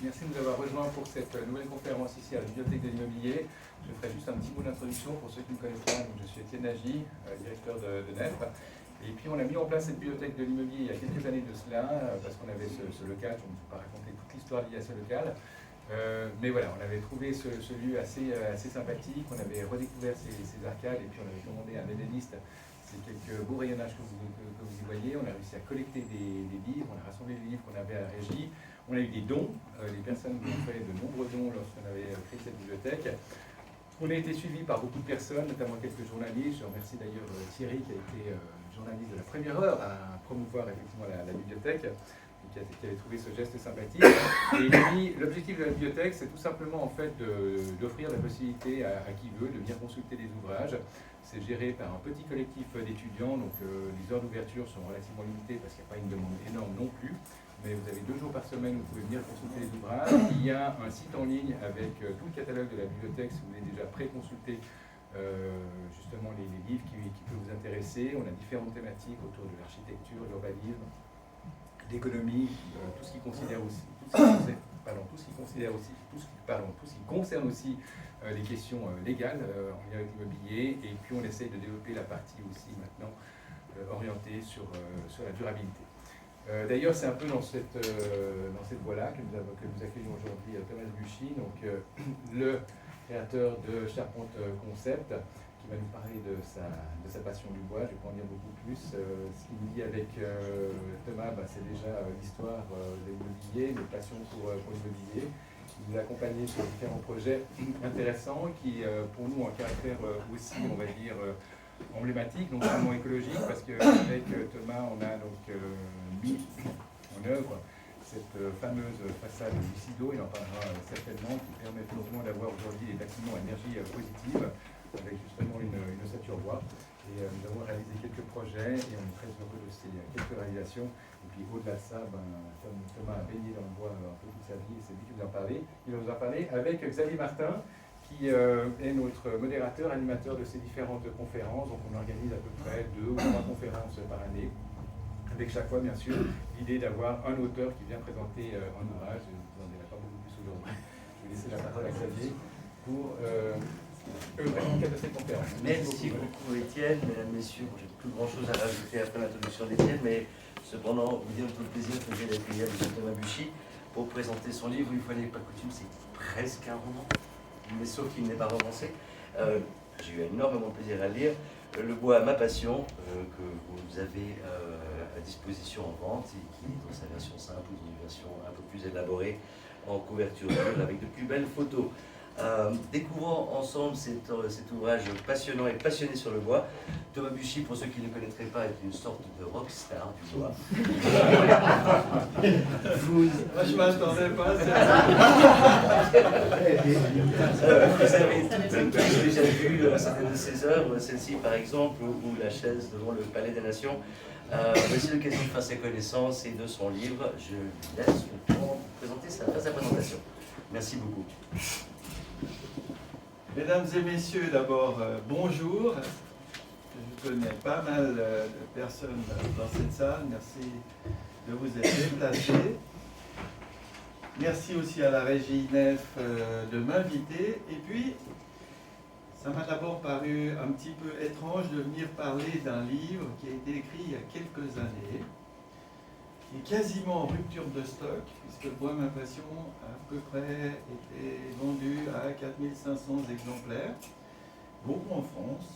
Merci de nous avoir rejoints pour cette nouvelle conférence ici à la Bibliothèque de l'Immobilier. Je ferai juste un petit mot d'introduction pour ceux qui ne me connaissent pas. Donc, je suis Étienne Nagy, directeur de NEF. Et puis on a mis en place cette Bibliothèque de l'Immobilier il y a quelques années de cela, parce qu'on avait ce local. Je ne vais pas raconter toute l'histoire liée à ce local. Mais voilà, on avait trouvé ce lieu assez sympathique. On avait redécouvert ses arcades et puis on avait commandé un ébéniste. C'est quelques beaux rayonnages que vous y voyez. On a réussi à collecter des livres, on a rassemblé les livres qu'on avait à la régie. On a eu des dons, les personnes nous ont fait de nombreux dons lorsqu'on avait créé cette bibliothèque. On a été suivi par beaucoup de personnes, notamment quelques journalistes. Je remercie d'ailleurs Thierry qui a été journaliste de la première heure à promouvoir effectivement la bibliothèque, et qui avait trouvé ce geste sympathique. Et puis l'objectif de la bibliothèque, c'est tout simplement en fait d'offrir la possibilité à qui veut de venir consulter des ouvrages. C'est géré par un petit collectif d'étudiants, donc les heures d'ouverture sont relativement limitées parce qu'il n'y a pas une demande énorme non plus. Mais vous avez 2 jours par semaine où vous pouvez venir consulter les ouvrages. Il y a un site en ligne avec tout le catalogue de la bibliothèque si vous voulez déjà pré-consulter justement les livres qui peuvent vous intéresser. On a différentes thématiques autour de l'architecture, l'urbanisme, l'économie, tout ce qui concerne aussi les questions légales en lien avec l'immobilier. Et puis on essaye de développer la partie aussi maintenant orientée sur la durabilité. D'ailleurs, c'est un peu dans cette voie-là que nous accueillons aujourd'hui Thomas Buchy, donc le créateur de Charpente Concept, qui va nous parler de sa passion du bois. Je ne vais pas en dire beaucoup plus. Ce qu'il nous dit avec Thomas, c'est déjà l'histoire de l'immobilier, une passion pour l'immobilier. Il nous a accompagnés sur différents projets intéressants qui, pour nous, ont un caractère aussi, on va dire, emblématique, non seulement écologique, parce qu'avec Thomas, on a donc mis en œuvre cette fameuse façade Lucido, il en parlera certainement, qui permet effectivement d'avoir aujourd'hui des bâtiments à énergie positive, avec justement une ossature bois. Et nous avons réalisé quelques projets et on est très heureux de ces quelques réalisations. Et puis au-delà de ça, Thomas a baigné dans le bois un peu toute sa vie et c'est lui qui nous en parlait. Il nous en parlait avec Xavier Martin, qui est notre modérateur, animateur de ces différentes conférences. Donc on organise à peu près 2 ou 3 conférences par année, avec chaque fois bien sûr l'idée d'avoir un auteur qui vient présenter un ouvrage. Je ne vous en dirai pas beaucoup plus aujourd'hui. Je vais laisser la parole à Xavier pour le cadre de cette conférence. Merci beaucoup Étienne, mesdames, messieurs. J'ai plus grand chose à rajouter après l'introduction d'Étienne, mais cependant, vous dire tout le plaisir que j'ai d'accueillir M. Thomas Buchy pour présenter son livre. Une fois n'est pas coutume, c'est presque un roman, mais sauf qu'il n'est pas romancé. J'ai eu énormément de plaisir à le lire. Le bois, ma passion, que vous avez à disposition en vente, et qui est dans sa version simple ou dans une version un peu plus élaborée, en couverture dure, avec de plus belles photos. Découvrons ensemble cet ouvrage passionnant et passionné sur le bois. Thomas Buchy, pour ceux qui ne le connaîtraient pas, est une sorte de rockstar du bois. Moi, je ne m'attendais pas à vous avez tous déjà vu certaines de ses œuvres, celle-ci par exemple, ou La chaise devant le Palais des Nations. Voici l'occasion de faire ses connaissances et de son livre. Je lui laisse le temps de présenter sa présentation. Merci beaucoup. Mesdames et messieurs, d'abord, bonjour. Je connais pas mal de personnes dans cette salle. Merci de vous être déplacés. Merci aussi à la régie NEF de m'inviter. Et puis, ça m'a d'abord paru un petit peu étrange de venir parler d'un livre qui a été écrit il y a quelques années, qui est quasiment en rupture de stock, puisque Bois ma passion à peu près était vendu à 4500 exemplaires, beaucoup en France.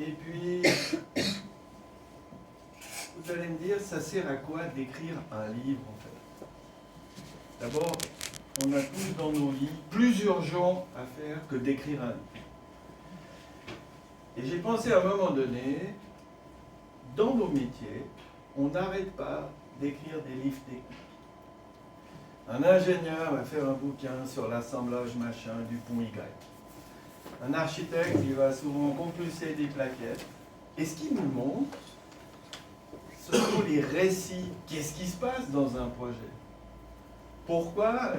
Et puis, vous allez me dire, ça sert à quoi d'écrire un livre en fait? D'abord, on a tous dans nos vies plus urgent à faire que d'écrire un livre. Et j'ai pensé à un moment donné, dans nos métiers, on n'arrête pas d'écrire des livres techniques. Un ingénieur va faire un bouquin sur l'assemblage machin du pont Y. Un architecte, il va souvent compulser des plaquettes. Et ce qu'il nous montre, ce sont les récits. Qu'est-ce qui se passe dans un projet? Pourquoi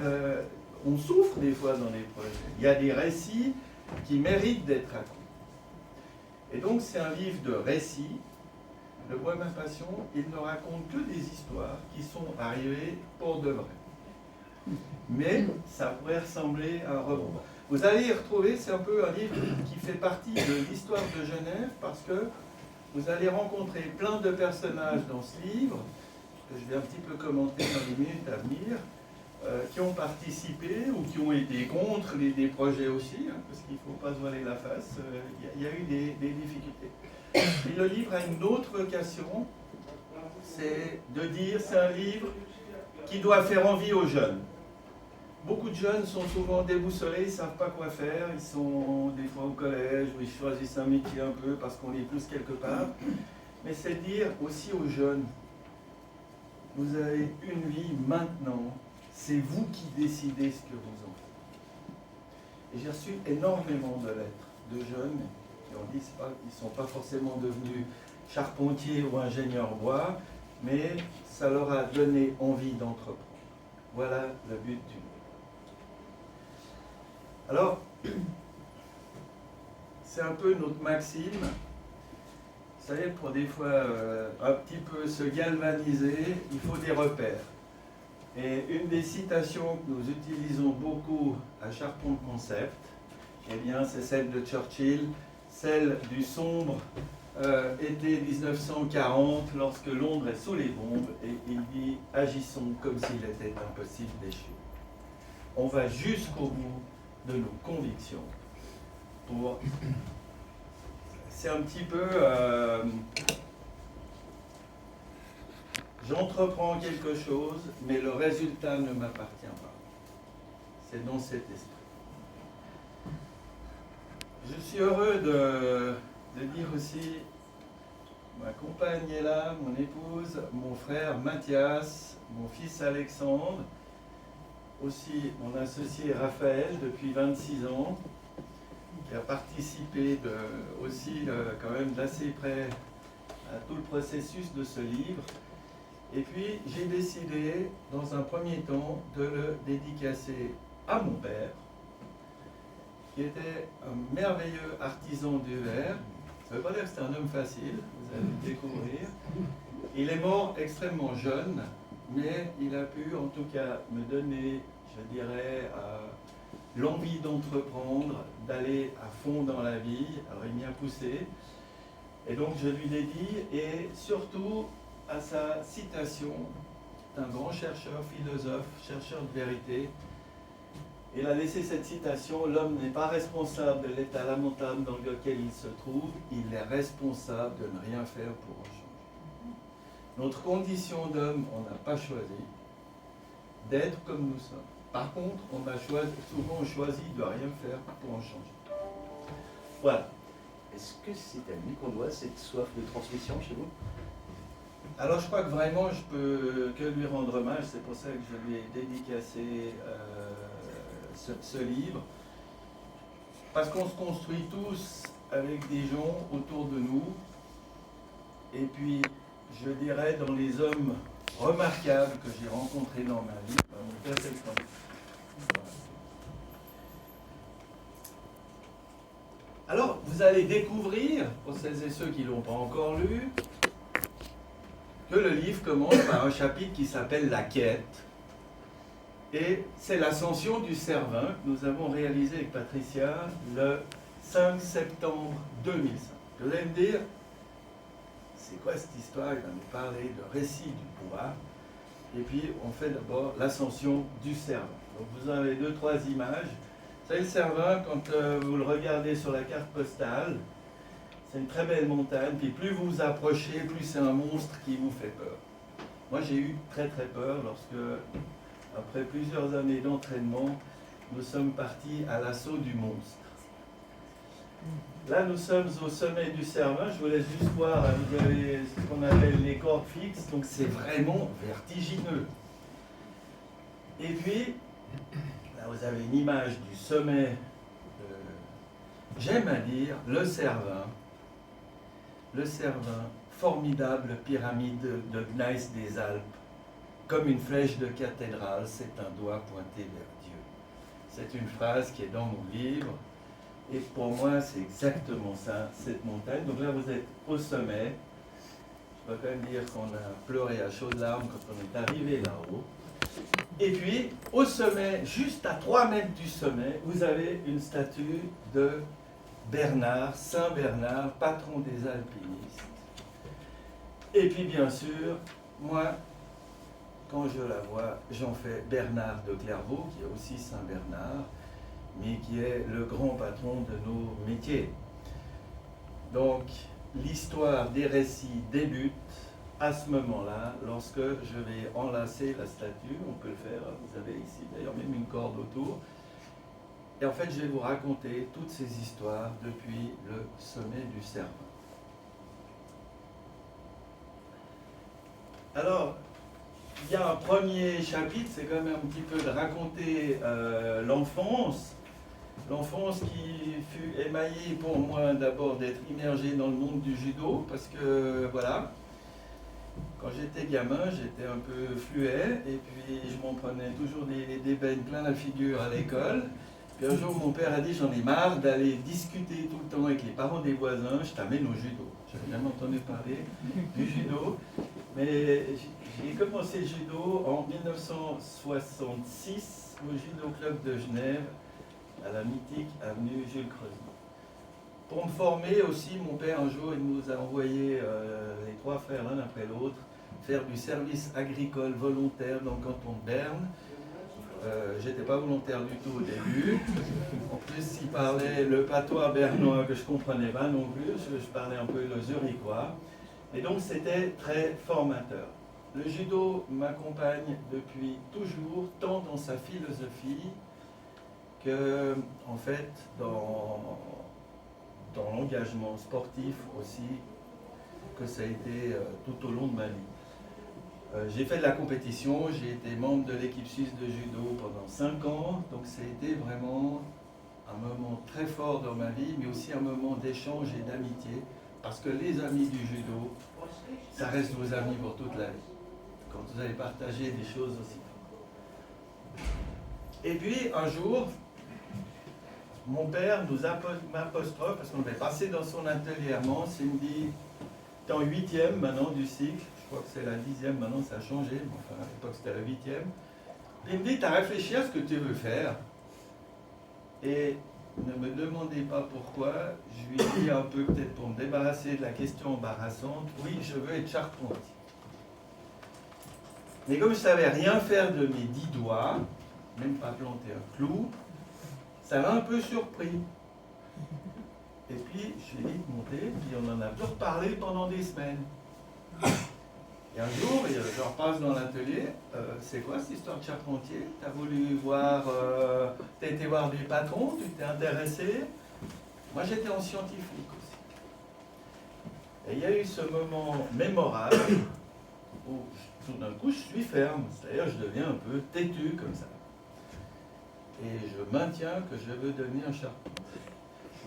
on souffre des fois dans les projets? Il y a des récits qui méritent d'être racontés. Et donc c'est un livre de récits. Le Bois ma passion, il ne raconte que des histoires qui sont arrivées pour de vrai. mais ça pourrait ressembler à un roman. Vous allez y retrouver, c'est un peu un livre qui fait partie de l'histoire de Genève, parce que vous allez rencontrer plein de personnages dans ce livre, que je vais un petit peu commenter dans les minutes à venir, qui ont participé ou qui ont été contre des projets aussi, hein, parce qu'il ne faut pas se voiler la face, il y a eu des difficultés. Et le livre a une autre vocation, c'est de dire c'est un livre qui doit faire envie aux jeunes. Beaucoup de jeunes sont souvent déboussolés, ils ne savent pas quoi faire, ils sont des fois au collège où ils choisissent un métier un peu parce qu'on les pousse quelque part. Mais c'est dire aussi aux jeunes, vous avez une vie maintenant, c'est vous qui décidez ce que vous en faites. Et j'ai reçu énormément de lettres de jeunes qui ont dit qu'ils ne sont pas forcément devenus charpentiers ou ingénieurs bois, mais ça leur a donné envie d'entreprendre. Voilà le but du livre. Alors, c'est un peu notre maxime. Vous savez, pour des fois un petit peu se galvaniser, il faut des repères. Et une des citations que nous utilisons beaucoup à Charpente Concept, eh bien, c'est celle de Churchill, celle du sombre été 1940, lorsque Londres est sous les bombes, et il dit « Agissons comme s'il était impossible d'échouer ». On va jusqu'au bout de nos convictions. C'est un petit peu... j'entreprends quelque chose, mais le résultat ne m'appartient pas. C'est dans cet esprit. Je suis heureux de dire aussi, ma compagne est là, mon épouse, mon frère Mathias, mon fils Alexandre, aussi mon associé Raphaël depuis 26 ans, qui a participé aussi quand même d'assez près à tout le processus de ce livre. Et puis j'ai décidé dans un premier temps de le dédicacer à mon père, qui était un merveilleux artisan du verre. Ça ne veut pas dire que c'est un homme facile, vous allez le découvrir. Il est mort extrêmement jeune, mais il a pu en tout cas me donner, je dirais, l'envie d'entreprendre, d'aller à fond dans la vie. Alors il m'y a poussé. Et donc je lui dédie, et surtout à sa citation d'un grand chercheur, philosophe, chercheur de vérité. Il a laissé cette citation: l'homme n'est pas responsable de l'état lamentable dans lequel il se trouve, il est responsable de ne rien faire pour en changer. Notre condition d'homme, on n'a pas choisi d'être comme nous sommes. Par contre, on a souvent choisi de ne rien faire pour en changer. Voilà. Est-ce que c'est à lui qu'on doit cette soif de transmission chez vous? Alors je crois que vraiment je peux que lui rendre hommage, c'est pour ça que je lui ai dédicacé ce livre, parce qu'on se construit tous avec des gens autour de nous, et puis je dirais dans les hommes remarquables que j'ai rencontrés dans ma vie, mon père c'est le premier. Alors vous allez découvrir, pour celles et ceux qui ne l'ont pas encore lu, que le livre commence par un chapitre qui s'appelle « La quête ». Et c'est l'ascension du Cervin que nous avons réalisé avec Patricia le 5 septembre 2005. Vous allez me dire, c'est quoi cette histoire? Il va nous parler de récit du bois. Et puis on fait d'abord l'ascension du Cervin. Donc vous avez 2-3 images. Vous savez, le Cervin, quand vous le regardez sur la carte postale, c'est une très belle montagne, puis plus vous vous approchez, plus c'est un monstre qui vous fait peur. Moi j'ai eu très très peur lorsque, après plusieurs années d'entraînement, nous sommes partis à l'assaut du monstre. Là nous sommes au sommet du Cervin, je vous laisse juste voir, vous avez ce qu'on appelle les cordes fixes, donc c'est vraiment vertigineux. Et puis, là vous avez une image du sommet, j'aime à dire, le Cervin, formidable pyramide de gneiss des Alpes, comme une flèche de cathédrale, c'est un doigt pointé vers Dieu. C'est une phrase qui est dans mon livre, et pour moi c'est exactement ça, cette montagne. Donc là vous êtes au sommet. Je dois quand même dire qu'on a pleuré à chaudes larmes quand on est arrivé là-haut. Et puis, au sommet, juste à 3 mètres du sommet, vous avez une statue de Bernard, Saint Bernard, patron des alpinistes. Et puis, bien sûr, moi, quand je la vois, j'en fais Bernard de Clairvaux, qui est aussi Saint Bernard, mais qui est le grand patron de nos métiers. Donc, l'histoire des récits débute à ce moment-là, lorsque je vais enlacer la statue. On peut le faire, vous avez ici d'ailleurs même une corde autour. Et en fait, je vais vous raconter toutes ces histoires depuis le sommet du Cervin. Alors, il y a un premier chapitre, c'est quand même un petit peu de raconter l'enfance. L'enfance qui fut émaillée pour moi d'abord d'être immergé dans le monde du judo, parce que voilà, quand j'étais gamin, j'étais un peu fluet, et puis je m'en prenais toujours des beignes plein la figure à l'école. Puis un jour, mon père a dit, j'en ai marre d'aller discuter tout le temps avec les parents des voisins, je t'amène au judo. J'avais jamais entendu parler du judo, mais j'ai commencé le judo en 1966 au Judo Club de Genève, à la mythique avenue Jules Creusy. Pour me former aussi, mon père un jour, il nous a envoyé, les 3 frères l'un après l'autre, faire du service agricole volontaire dans le canton de Berne. J'étais pas volontaire du tout au début. En plus, il parlait le patois bernois que je comprenais pas non plus. Je parlais un peu le zurichois. Et donc, c'était très formateur. Le judo m'accompagne depuis toujours, tant dans sa philosophie que, en fait, dans l'engagement sportif aussi, que ça a été tout au long de ma vie. J'ai fait de la compétition, j'ai été membre de l'équipe suisse de judo pendant 5 ans, donc ça a été vraiment un moment très fort dans ma vie, mais aussi un moment d'échange et d'amitié, parce que les amis du judo, ça reste vos amis pour toute la vie, quand vous allez partager des choses aussi fortes. Et puis un jour, mon père m'apostrophe, parce qu'on avait passé dans son atelier à Mons, il me dit, t'es en 8e maintenant du cycle, je crois que c'est la 10e, maintenant ça a changé, mais enfin à l'époque c'était la 8e. Il me dit, t'as réfléchi à ce que tu veux faire, et ne me demandez pas pourquoi, je lui dis un peu peut-être pour me débarrasser de la question embarrassante, oui, je veux être charpentier. Mais comme je ne savais rien faire de mes 10 doigts, même pas planter un clou, ça m'a un peu surpris. Et puis, je lui ai dit de monter, puis on en a plus reparlé pendant des semaines. Et un jour, je repasse dans l'atelier, c'est quoi cette histoire de charpentier? Tu as voulu voir, tu as été voir des patrons, tu t'es intéressé? Moi, j'étais en scientifique aussi. Et il y a eu ce moment mémorable où, tout d'un coup, je suis ferme. C'est-à-dire, je deviens un peu têtu comme ça. Et je maintiens que je veux devenir charpentier.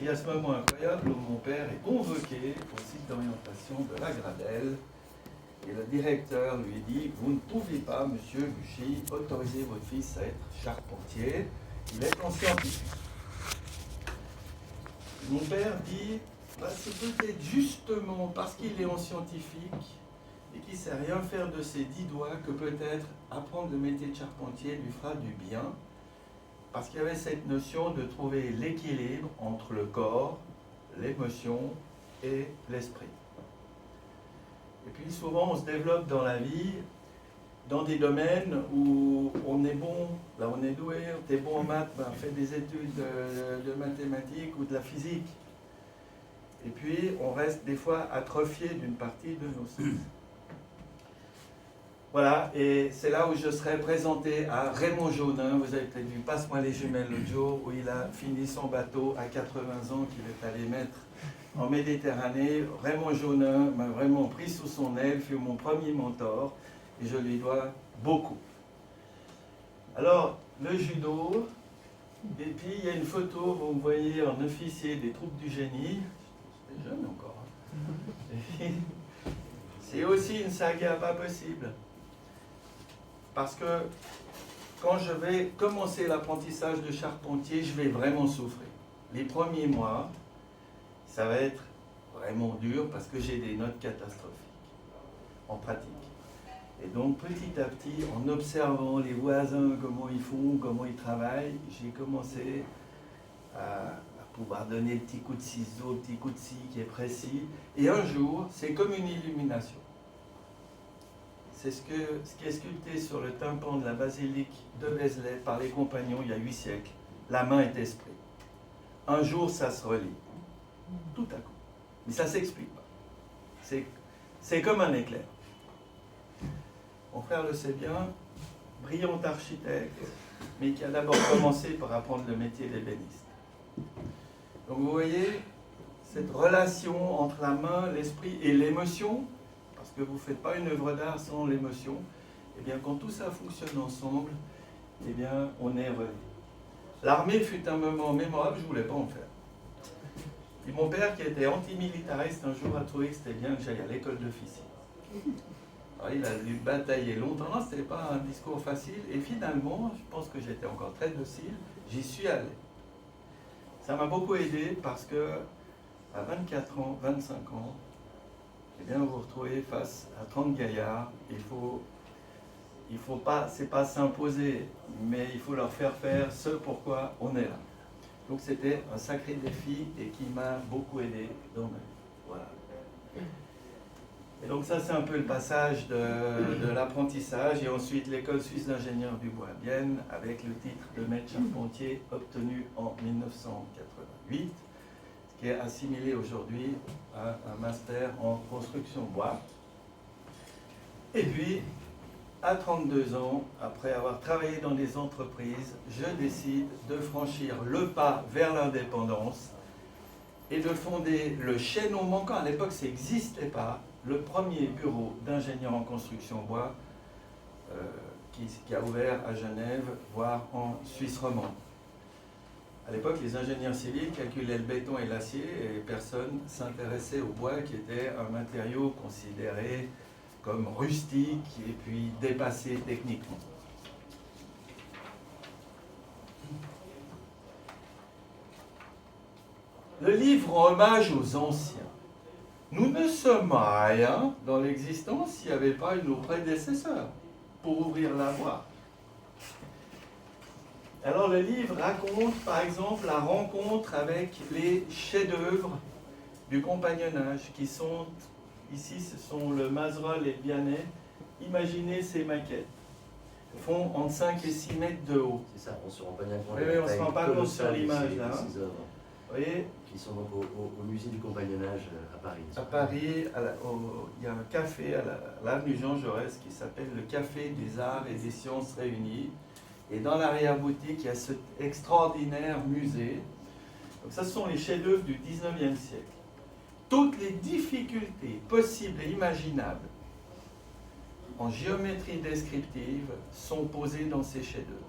Et à ce moment incroyable où mon père est convoqué au site d'orientation de la Gradelle, et le directeur lui dit, vous ne pouvez pas, monsieur Buchy, autoriser votre fils à être charpentier, il est en scientifique. Mon père dit, c'est peut-être justement parce qu'il est en scientifique et qu'il ne sait rien faire de ses 10 doigts que peut-être apprendre le métier de charpentier lui fera du bien. Parce qu'il y avait cette notion de trouver l'équilibre entre le corps, l'émotion et l'esprit. Et puis souvent on se développe dans la vie dans des domaines où on est bon, là on est doué, on est bon en maths, on fait des études de mathématiques ou de la physique. Et puis on reste des fois atrophié d'une partie de nos sens. Voilà, et c'est là où je serai présenté à Raymond Jaunin. Vous avez peut-être vu Passe-moi les jumelles l'autre jour, où il a fini son bateau à 80 ans qu'il est allé mettre en Méditerranée. Raymond Jaunin m'a vraiment pris sous son aile, fut mon premier mentor, et je lui dois beaucoup. Alors, le judo, et puis il y a une photo, vous me voyez en officier des troupes du génie. J'étais jeune encore. Hein. C'est aussi une saga pas possible. Parce que quand je vais commencer l'apprentissage de charpentier, je vais vraiment souffrir. Les premiers mois, ça va être vraiment dur parce que j'ai des notes catastrophiques en pratique. Et donc petit à petit, en observant les voisins, comment ils font, comment ils travaillent, j'ai commencé à pouvoir donner le petit coup de ciseau, le petit coup de scie qui est précis. Et un jour, c'est comme une illumination. C'est ce qui est sculpté sur le tympan de la basilique de Vézelay par les compagnons il y a 8 siècles. La main est esprit. Un jour, ça se relie. Tout à coup. Mais ça ne s'explique pas. C'est comme un éclair. Mon frère le sait bien, brillant architecte, mais qui a d'abord commencé par apprendre le métier d'ébéniste. Donc vous voyez, cette relation entre la main, l'esprit et l'émotion, parce que vous ne faites pas une œuvre d'art sans l'émotion, et bien quand tout ça fonctionne ensemble, eh bien on est heureux. L'armée fut un moment mémorable, je ne voulais pas en faire. Et mon père, qui était antimilitariste, un jour a trouvé que c'était bien que j'aille à l'école d'officier. Alors, il a dû batailler longtemps, ce n'était pas un discours facile, et finalement, je pense que j'étais encore très docile, j'y suis allé. Ça m'a beaucoup aidé parce que à 24 ans, 25 ans, eh bien, vous vous retrouvez face à 30 gaillards, il faut pas, c'est pas s'imposer, mais il faut leur faire faire ce pourquoi on est là. Donc c'était un sacré défi et qui m'a beaucoup aidé dans ma vie. Voilà. Et donc ça c'est un peu le passage de l'apprentissage et ensuite l'école suisse d'ingénieurs du bois à Bienne avec le titre de maître charpentier obtenu en 1988, qui est assimilé aujourd'hui à un master en construction bois. Et puis, à 32 ans, après avoir travaillé dans des entreprises, je décide de franchir le pas vers l'indépendance et de fonder le chaînon manquant. À l'époque, ça n'existait pas. Le premier bureau d'ingénieur en construction bois qui a ouvert à Genève, voire en Suisse romande. À l'époque, les ingénieurs civils calculaient le béton et l'acier et personne ne s'intéressait au bois qui était un matériau considéré comme rustique et puis dépassé techniquement. Le livre rend hommage aux anciens. Nous ne sommes rien dans l'existence s'il n'y avait pas eu nos prédécesseurs pour ouvrir la voie. Alors le livre raconte par exemple la rencontre avec les chefs-d'œuvre du compagnonnage qui sont, ici ce sont le Mazerolles et le Vianney. Imaginez ces maquettes. Elles font entre 5 et 6 mètres de haut. C'est ça, on se rend pas bien compte. Oui, on ne se rend pas compte sur l'image là. Vous voyez, qui sont donc au musée du compagnonnage à Paris. À Paris, il y a un café à l'avenue Jean Jaurès qui s'appelle le Café des Arts et des Sciences Réunies. Et dans l'arrière-boutique, il y a cet extraordinaire musée. Donc ça, ce sont les chefs-d'œuvre du 19e siècle. Toutes les difficultés possibles et imaginables en géométrie descriptive sont posées dans ces chefs-d'œuvre.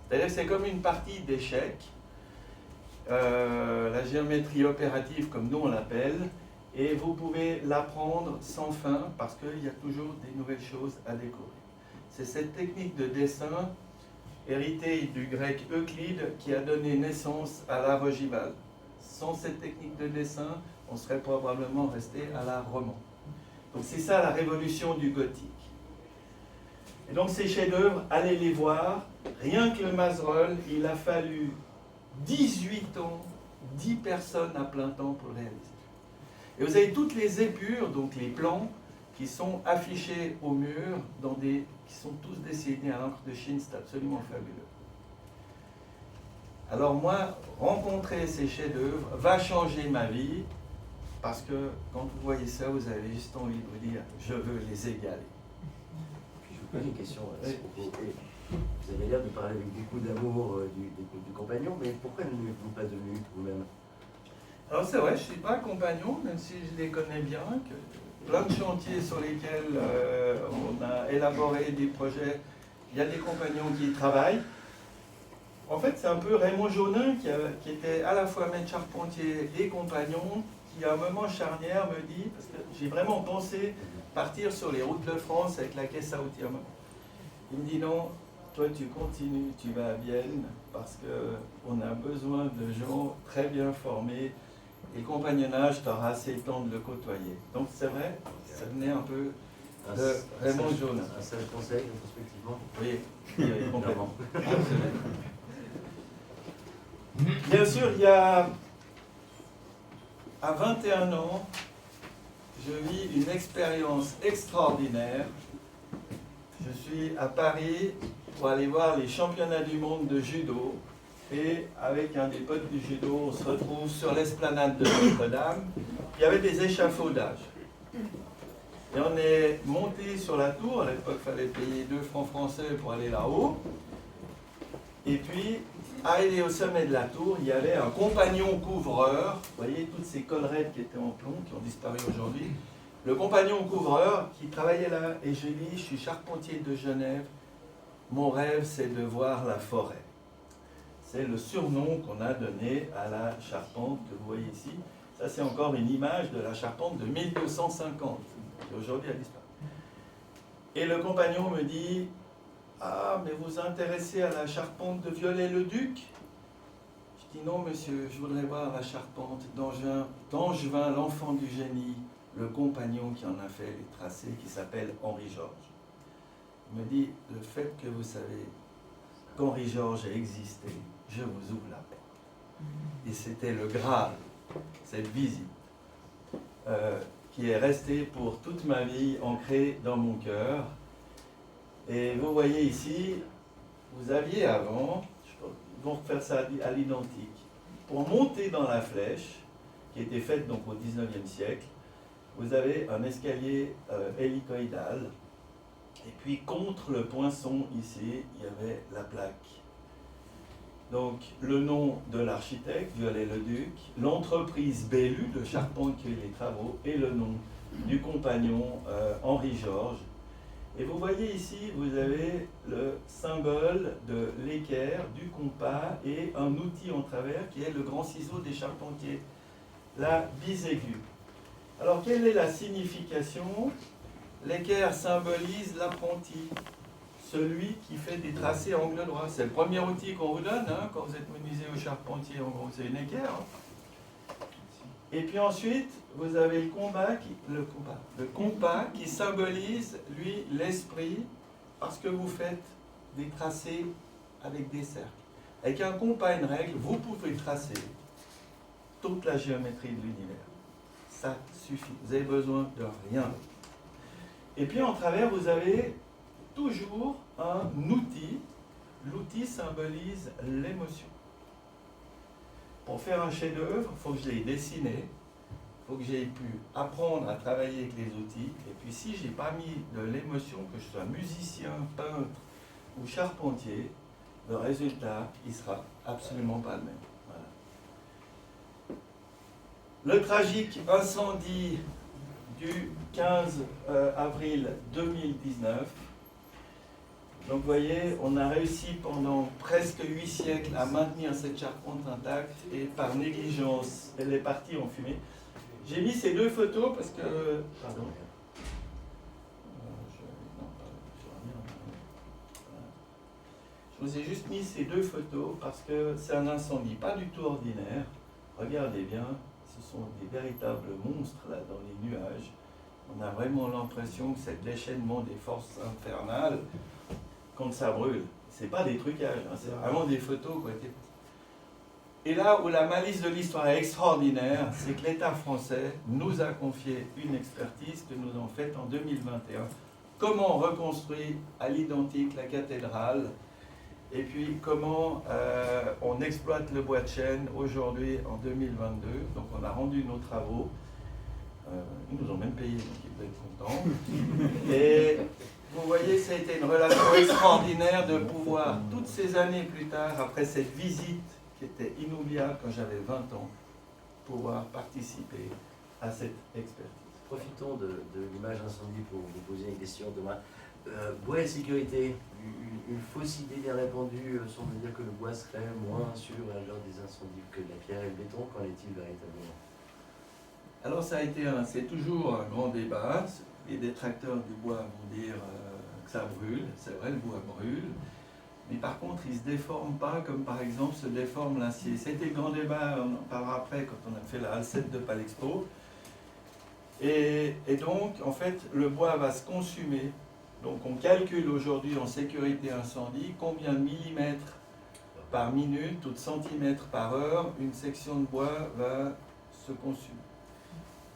C'est-à-dire que c'est comme une partie d'échecs. La géométrie opérative, comme nous on l'appelle, et vous pouvez l'apprendre sans fin parce qu'il y a toujours des nouvelles choses à découvrir. C'est cette technique de dessin héritée du grec Euclide qui a donné naissance à l'art ogival. Sans cette technique de dessin, on serait probablement resté à l'art roman. Donc c'est ça la révolution du gothique. Et donc ces chefs-d'œuvre, allez les voir. Rien que le Mazerolles, il a fallu 18 ans, 10 personnes à plein temps pour le réaliser. Et vous avez toutes les épures, donc les plans, qui sont affichés au mur, qui sont tous dessinés à l'encre de Chine, c'est absolument fabuleux. Alors moi, rencontrer ces chefs-d'œuvre va changer ma vie, parce que quand vous voyez ça, vous avez juste envie de vous dire, je veux les égaler. Puis je vous pose une question à ce propos. Vous avez l'air de parler avec beaucoup d'amour du compagnon, mais pourquoi ne l'êtes-vous pas devenu vous-même? Alors c'est vrai, je ne suis pas compagnon, même si je les connais bien, que plein de chantiers sur lesquels on a élaboré des projets, il y a des compagnons qui y travaillent. En fait, c'est un peu Raymond Jaunin qui était à la fois maître charpentier et compagnon, qui à un moment charnière me dit, parce que j'ai vraiment pensé partir sur les routes de France avec la caisse à outils à main. Il me dit non, toi tu continues, tu vas à Vienne, parce qu'on a besoin de gens très bien formés, et le compagnonnage, tu auras assez le temps de le côtoyer. Donc c'est vrai, ça venait un peu de Raymond Jaune. Un sage conseil, rétrospectivement. Oui, complètement. Bien sûr, il y a à 21 ans, je vis une expérience extraordinaire. Je suis à Paris pour aller voir les championnats du monde de judo. Et avec un des potes du judo, on se retrouve sur l'esplanade de Notre-Dame. Il y avait des échafaudages. Et on est monté sur la tour. À l'époque, il fallait payer 2 francs français pour aller là-haut. Et puis, arrivé au sommet de la tour, il y avait un compagnon couvreur. Vous voyez toutes ces collerettes qui étaient en plomb, qui ont disparu aujourd'hui. Le compagnon couvreur qui travaillait là. Et je lui dis, je suis charpentier de Genève. Mon rêve, c'est de voir la forêt. C'est le surnom qu'on a donné à la charpente que vous voyez ici. Ça, c'est encore une image de la charpente de 1250, qui aujourd'hui a disparu. Et le compagnon me dit, « Ah, mais vous vous intéressez à la charpente de Viollet-le-Duc ?» Je dis, « Non, monsieur, je voudrais voir la charpente d'Angevin, l'enfant du génie, le compagnon qui en a fait les tracés, qui s'appelle Henri-Georges. » Il me dit, « Le fait que vous savez qu'Henri-Georges a existé, je vous ouvre la porte. » Et c'était le Graal, cette visite, qui est restée pour toute ma vie ancrée dans mon cœur. Et vous voyez ici, vous aviez avant, ils vont refaire ça à l'identique, pour monter dans la flèche, qui était faite donc au 19e siècle, vous avez un escalier hélicoïdal, et puis contre le poinçon ici, il y avait la plaque. Donc le nom de l'architecte, Viollet-le-Duc, l'entreprise Bellu, le charpentier les travaux, et le nom du compagnon Henri-Georges. Et vous voyez ici, vous avez le symbole de l'équerre, du compas et un outil en travers qui est le grand ciseau des charpentiers, la bisaiguë. Alors quelle est la signification? L'équerre symbolise l'apprenti, celui qui fait des tracés angle droit. C'est le premier outil qu'on vous donne hein, quand vous êtes menuisier au charpentier, en gros, c'est une équerre. Hein. Et puis ensuite, vous avez le compas qui symbolise, lui, l'esprit, parce que vous faites des tracés avec des cercles. Avec un compas et une règle, vous pouvez tracer toute la géométrie de l'univers. Ça suffit. Vous avez besoin de rien. Et puis en travers, vous avez toujours un outil. L'outil symbolise l'émotion. Pour faire un chef-d'œuvre, il faut que je l'ai dessiné, il faut que j'ai pu apprendre à travailler avec les outils. Et puis si je n'ai pas mis de l'émotion, que je sois musicien, peintre ou charpentier, le résultat, il ne sera absolument pas le même. Voilà. Le tragique incendie du 15 avril 2019. Donc vous voyez, on a réussi pendant presque 8 siècles à maintenir cette charpente intacte et par négligence, elle est partie en fumée. J'ai mis ces 2 photos parce que... Pardon. Je vous ai juste mis ces 2 photos parce que c'est un incendie pas du tout ordinaire. Regardez bien, ce sont des véritables monstres là dans les nuages. On a vraiment l'impression que c'est le déchaînement des forces infernales quand ça brûle. C'est pas des trucages, hein, c'est vraiment des photos qui ont été... Et là où la malice de l'histoire est extraordinaire, c'est que l'État français nous a confié une expertise que nous avons faite en 2021. Comment on reconstruit à l'identique la cathédrale et puis comment on exploite le bois de chêne aujourd'hui en 2022. Donc on a rendu nos travaux. Ils nous ont même payé, donc ils doivent être contents. Et vous voyez, ça a été une relation extraordinaire de pouvoir, toutes ces années plus tard, après cette visite qui était inoubliable quand j'avais 20 ans, pouvoir participer à cette expertise. Profitons de l'image incendie pour vous poser une question demain. Bois et sécurité, une fausse idée bien répandue semble dire que le bois serait moins sûr lors des incendies que la pierre et le béton. Qu'en est-il véritablement? Alors c'est toujours un grand débat. Les détracteurs du bois vont dire que ça brûle. C'est vrai, le bois brûle. Mais par contre, il ne se déforme pas comme par exemple se déforme l'acier. C'était le grand débat, on en parlera après quand on a fait la Halsette de Palexpo. Et donc, en fait, le bois va se consumer. Donc, on calcule aujourd'hui en sécurité incendie combien de millimètres par minute ou de centimètres par heure une section de bois va se consumer.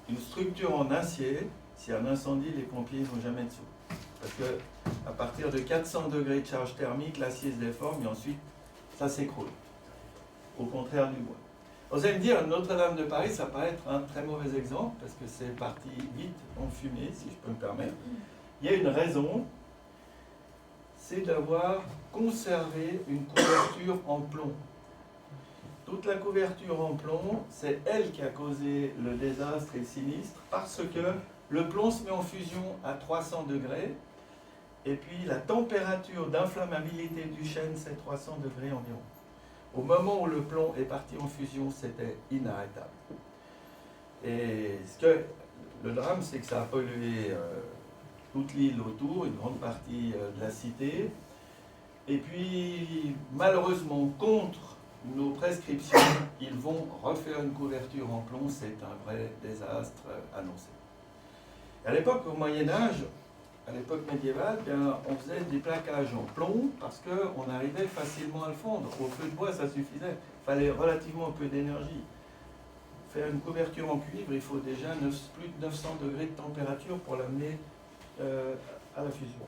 Une structure en acier, s'il y a un incendie, les pompiers ne vont jamais dessous. Parce que à partir de 400 degrés de charge thermique, l'acier se déforme et ensuite ça s'écroule. Au contraire du bois. Vous allez me dire, Notre-Dame de Paris, ça paraît être un très mauvais exemple parce que c'est parti vite en fumée, si je peux me permettre. Il y a une raison, c'est d'avoir conservé une couverture en plomb. Toute la couverture en plomb, c'est elle qui a causé le désastre et le sinistre parce que le plomb se met en fusion à 300 degrés et puis la température d'inflammabilité du chêne, c'est 300 degrés environ. Au moment où le plomb est parti en fusion, c'était inarrêtable. Et le drame, c'est que ça a pollué toute l'île autour, une grande partie de la cité. Et puis, malheureusement, contre nos prescriptions, ils vont refaire une couverture en plomb. C'est un vrai désastre annoncé. À l'époque, au Moyen-Âge, à l'époque médiévale, bien, on faisait des plaquages en plomb parce qu'on arrivait facilement à le fondre. Au feu de bois, ça suffisait. Il fallait relativement peu d'énergie. Faire une couverture en cuivre, il faut déjà plus de 900 degrés de température pour l'amener à la fusion.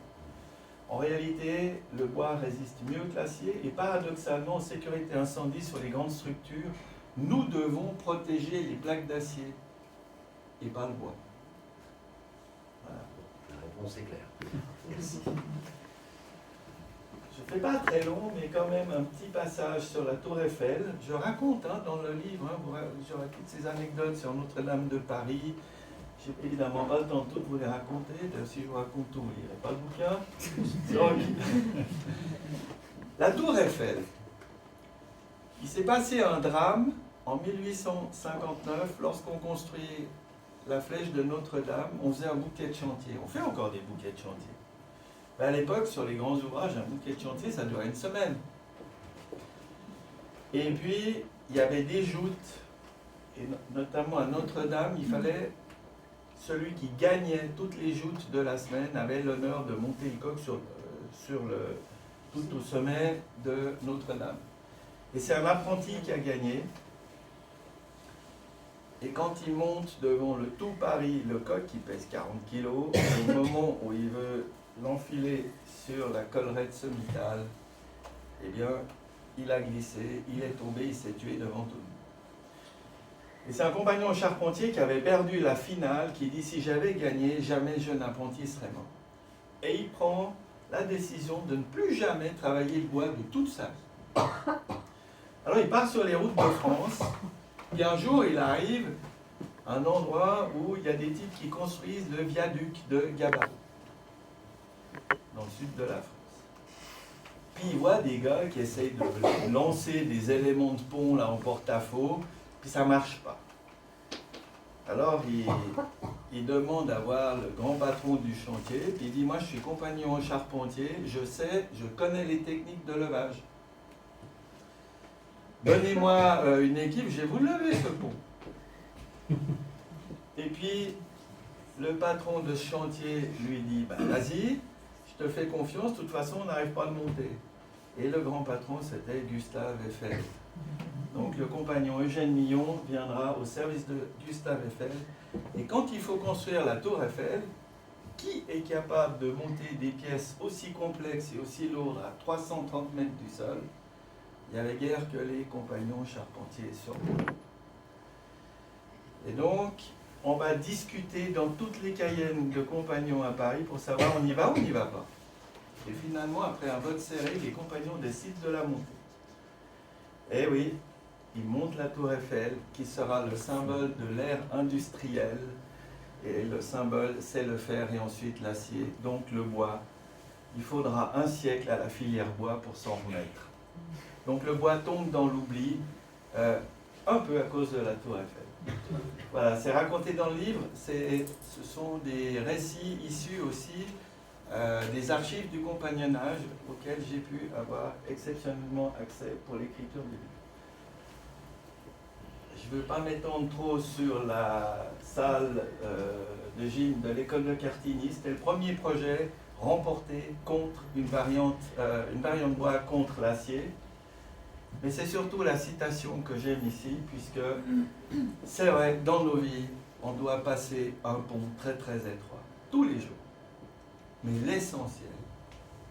En réalité, le bois résiste mieux que l'acier et paradoxalement, en sécurité incendie sur les grandes structures, nous devons protéger les plaques d'acier et pas le bois. Voilà. La réponse est claire. Merci. Je ne fais pas très long, mais quand même un petit passage sur la Tour Eiffel. Je raconte dans le livre, j'aurai toutes ces anecdotes sur Notre-Dame de Paris. Je n'ai évidemment pas le temps de toutes vous les raconter. Si je vous raconte tout, vous ne lirez pas le bouquin. Donc, la Tour Eiffel. Il s'est passé un drame en 1859 lorsqu'on construit la flèche de Notre-Dame. On faisait un bouquet de chantier. On fait encore des bouquets de chantier. À l'époque, sur les grands ouvrages, un bouquet de chantier, ça durait une semaine. Et puis, il y avait des joutes, et notamment à Notre-Dame, il fallait, celui qui gagnait toutes les joutes de la semaine avait l'honneur de monter le coq tout au sommet de Notre-Dame. Et c'est un apprenti qui a gagné. Et quand il monte devant le tout Paris, le coq qui pèse 40 kg, au moment où il veut l'enfiler sur la collerette sommitale, eh bien, il a glissé, il est tombé, il s'est tué devant tout le monde. Et c'est un compagnon charpentier qui avait perdu la finale, qui dit « Si j'avais gagné, jamais le jeune apprenti serait mort ». Et il prend la décision de ne plus jamais travailler le bois de toute sa vie. Alors il part sur les routes de France, et un jour il arrive à un endroit où il y a des types qui construisent le viaduc de Gabarou, dans le sud de la France. Puis il voit des gars qui essayent de lancer des éléments de pont là en porte-à-faux, puis ça ne marche pas. Alors il demande à voir le grand patron du chantier, puis il dit « Moi je suis compagnon charpentier, je connais les techniques de levage. Donnez-moi une équipe, je vais vous lever ce pont. » Et puis le patron de ce chantier lui dit « Vas-y, je te fais confiance, de toute façon on n'arrive pas à le monter. » Et le grand patron, c'était Gustave Eiffel. Donc le compagnon Eugène Millon viendra au service de Gustave Eiffel. Et quand il faut construire la tour Eiffel, qui est capable de monter des pièces aussi complexes et aussi lourdes à 330 mètres du sol? Il n'y avait guère que les compagnons charpentiers sur le. Et donc, on va discuter dans toutes les cayennes de compagnons à Paris pour savoir on y va ou on n'y va pas. Et finalement, après un vote serré, les compagnons décident de la monter. Et oui, ils montent la tour Eiffel, qui sera le symbole de l'ère industrielle. Et le symbole, c'est le fer et ensuite l'acier, donc le bois. Il faudra un siècle à la filière bois pour s'en remettre. Donc le bois tombe dans l'oubli, un peu à cause de la tour Eiffel. Voilà, c'est raconté dans le livre, ce sont des récits issus aussi des archives du compagnonnage auxquelles j'ai pu avoir exceptionnellement accès pour l'écriture du livre. je ne veux pas m'étendre trop sur la salle de gym de l'école de Cartigny. C'était le premier projet remporté contre une variante bois contre l'acier. Mais c'est surtout la citation que j'aime ici, puisque c'est vrai, dans nos vies, on doit passer un pont très très étroit, tous les jours. Mais l'essentiel,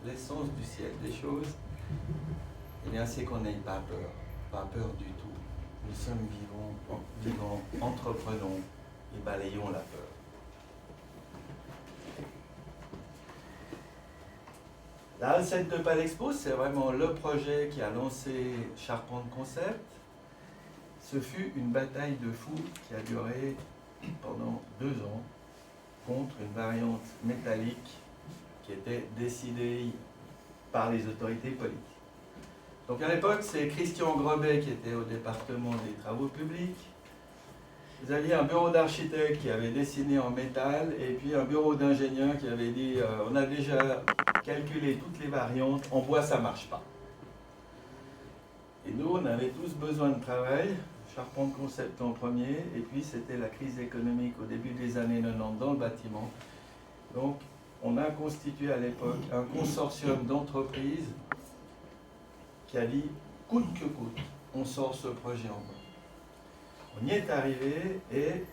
l'essence du ciel des choses, eh bien, c'est qu'on n'ait pas peur du tout. Nous sommes vivants, entreprenons et balayons la peur. La Halle 7 de Palexpo, c'est vraiment le projet qui a lancé Charpente Concept. Ce fut une bataille de fous qui a duré pendant 2 ans contre une variante métallique qui était décidée par les autorités politiques. Donc à l'époque, c'est Christian Grobet qui était au département des travaux publics. Vous aviez un bureau d'architecte qui avait dessiné en métal et puis un bureau d'ingénieur qui avait dit on a déjà calculé toutes les variantes, en bois ça ne marche pas. Et nous, on avait tous besoin de travail, Charpente Concept en premier, et puis c'était la crise économique au début des années 90 dans le bâtiment. Donc on a constitué à l'époque un consortium d'entreprises qui a dit coûte que coûte, on sort ce projet en bois. On y est arrivé et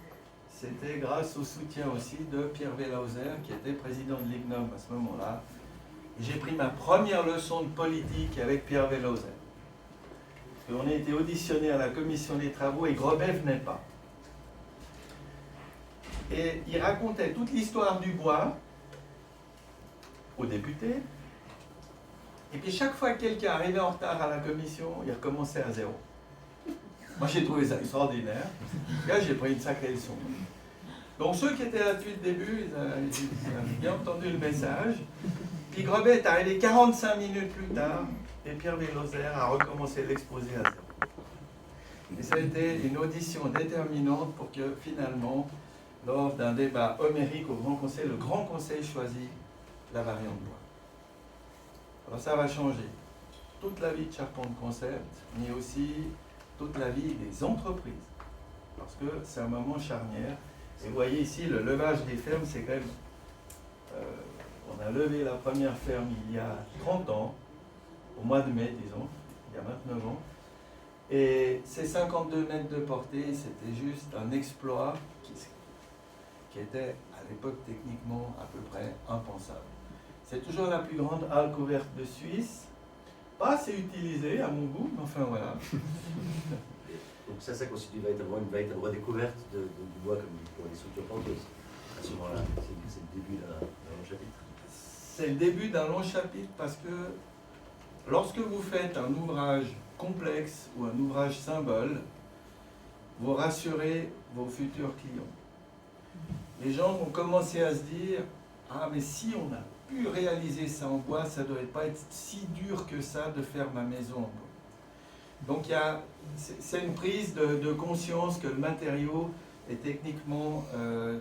c'était grâce au soutien aussi de Pierre Wellhauser qui était président de l'IGNOM à ce moment-là. J'ai pris ma première leçon de politique avec Pierre Wellhauser. On a été auditionné à la commission des travaux et Grobet venait pas. Et il racontait toute l'histoire du bois aux députés. Et puis chaque fois que quelqu'un arrivait en retard à la commission, il recommençait à zéro. Moi j'ai trouvé ça extraordinaire. Là j'ai pris une sacrée leçon. Donc ceux qui étaient là depuis le début, ils avaient bien entendu le message. Puis Grobet est arrivé 45 minutes plus tard et Pierre Wellhauser a recommencé l'exposé à zéro. Et ça a été une audition déterminante pour que finalement, lors d'un débat homérique au Grand Conseil, le Grand Conseil choisit la variante bois. Alors ça va changer toute la vie de Charpente Concept, mais aussi toute la vie des entreprises. Parce que c'est un moment charnière. Et vous voyez ici, le levage des fermes, c'est quand même... on a levé la première ferme il y a 30 ans, au mois de mai, disons, il y a 29 ans. Et ces 52 mètres de portée, c'était juste un exploit qui était à l'époque techniquement à peu près impensable. C'est toujours la plus grande halle couverte de Suisse. Pas assez utilisée à mon goût, mais enfin voilà. Donc ça constitue véritablement une véritable découverte du bois comme pour les structures penteuses. À ce moment-là, c'est le début d'un long chapitre. C'est le début d'un long chapitre parce que lorsque vous faites un ouvrage complexe ou un ouvrage symbole, vous rassurez vos futurs clients. Les gens vont commencer à se dire « Ah, mais si on a pu réaliser ça en bois, ça ne doit pas être si dur que ça de faire ma maison en bois. » Donc c'est une prise de conscience que le matériau est techniquement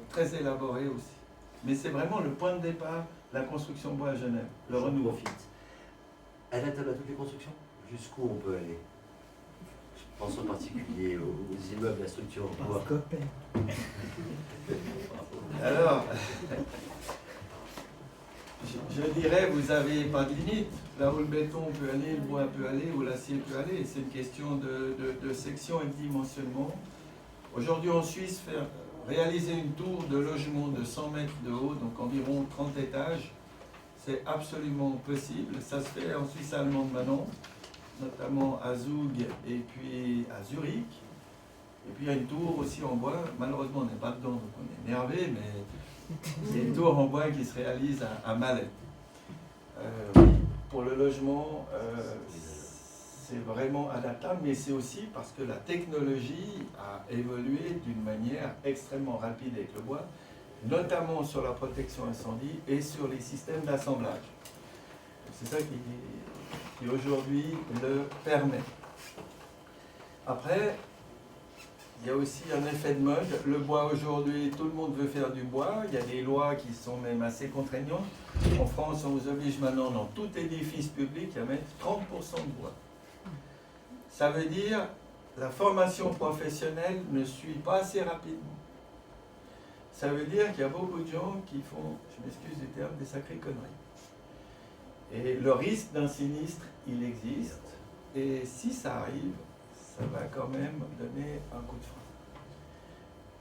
très élaboré aussi. Mais c'est vraiment le point de départ de la construction bois à Genève, le renouveau. Adaptable à toutes les constructions? Jusqu'où on peut aller? Je pense en particulier aux immeubles, la structure en bois. Alors, je dirais, vous n'avez pas de limite. Là où le béton peut aller, le bois peut aller, où l'acier peut aller. C'est une question de section et de dimensionnement. Aujourd'hui en Suisse, réaliser une tour de logement de 100 mètres de haut, donc environ 30 étages, c'est absolument possible. Ça se fait en Suisse allemande maintenant, notamment à Zug et puis à Zurich. Et puis il y a une tour aussi en bois. Malheureusement, on n'est pas dedans, donc on est énervé, mais c'est une tour en bois qui se réalise à Malais. Oui, pour le logement, c'est vraiment adaptable, mais c'est aussi parce que la technologie a évolué d'une manière extrêmement rapide avec le bois, notamment sur la protection incendie et sur les systèmes d'assemblage. C'est ça qui aujourd'hui le permet. Après, il y a aussi un effet de mode. Le bois aujourd'hui, tout le monde veut faire du bois. Il y a des lois qui sont même assez contraignantes. En France, on vous oblige maintenant dans tout édifice public à mettre 30% de bois. Ça veut dire la formation professionnelle ne suit pas assez rapidement. Ça veut dire qu'il y a beaucoup de gens qui font, je m'excuse du terme, des sacrées conneries. Et le risque d'un sinistre, il existe. Et si ça arrive, ça va quand même donner un coup de frein.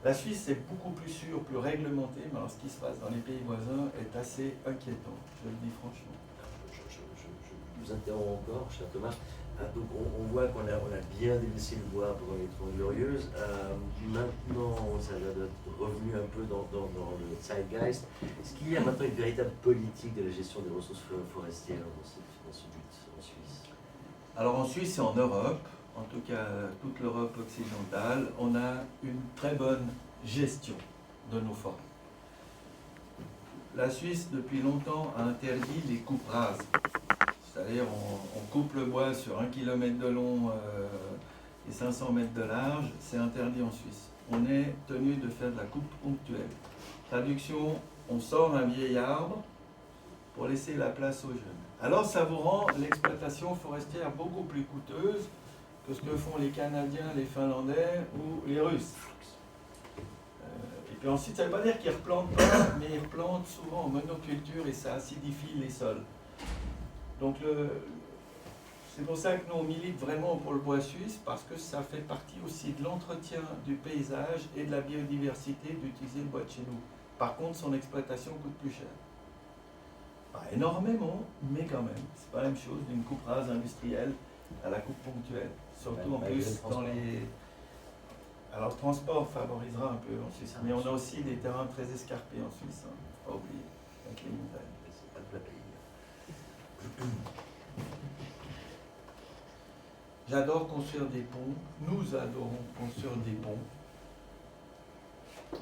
La Suisse est beaucoup plus sûre, plus réglementée, mais alors ce qui se passe dans les pays voisins est assez inquiétant, je le dis franchement. Je vous interromps encore, cher Thomas. Donc on voit qu'on a bien délaissé le bois pendant les 30 Glorieuses. Maintenant, ça va être revenu un peu dans le zeitgeist. Est-ce qu'il y a maintenant une véritable politique de la gestion des ressources forestières dans ce but en Suisse? Alors en Suisse et en Europe, en tout cas toute l'Europe occidentale, on a une très bonne gestion de nos forêts. La Suisse, depuis longtemps, a interdit les coupes rases. C'est-à-dire on coupe le bois sur 1 km de long et 500 mètres de large, c'est interdit en Suisse. On est tenu de faire de la coupe ponctuelle. Traduction, on sort un vieil arbre pour laisser la place aux jeunes. Alors ça vous rend l'exploitation forestière beaucoup plus coûteuse que ce que font les Canadiens, les Finlandais ou les Russes. Et puis ensuite, ça ne veut pas dire qu'ils ne replantent pas, mais ils replantent souvent en monoculture et ça acidifie les sols. Donc c'est pour ça que nous on milite vraiment pour le bois suisse, parce que ça fait partie aussi de l'entretien du paysage et de la biodiversité d'utiliser le bois de chez nous. Par contre, son exploitation coûte plus cher. Pas énormément, mais quand même. C'est pas la même chose d'une coupe rase industrielle à la coupe ponctuelle. Surtout en plus dans les... Alors le transport favorisera un peu en Suisse, mais on a aussi des terrains très escarpés en Suisse, hein. Faut pas oublier, avec les montagnes. C'est pas de plat pays. J'adore construire des ponts, nous adorons construire des ponts.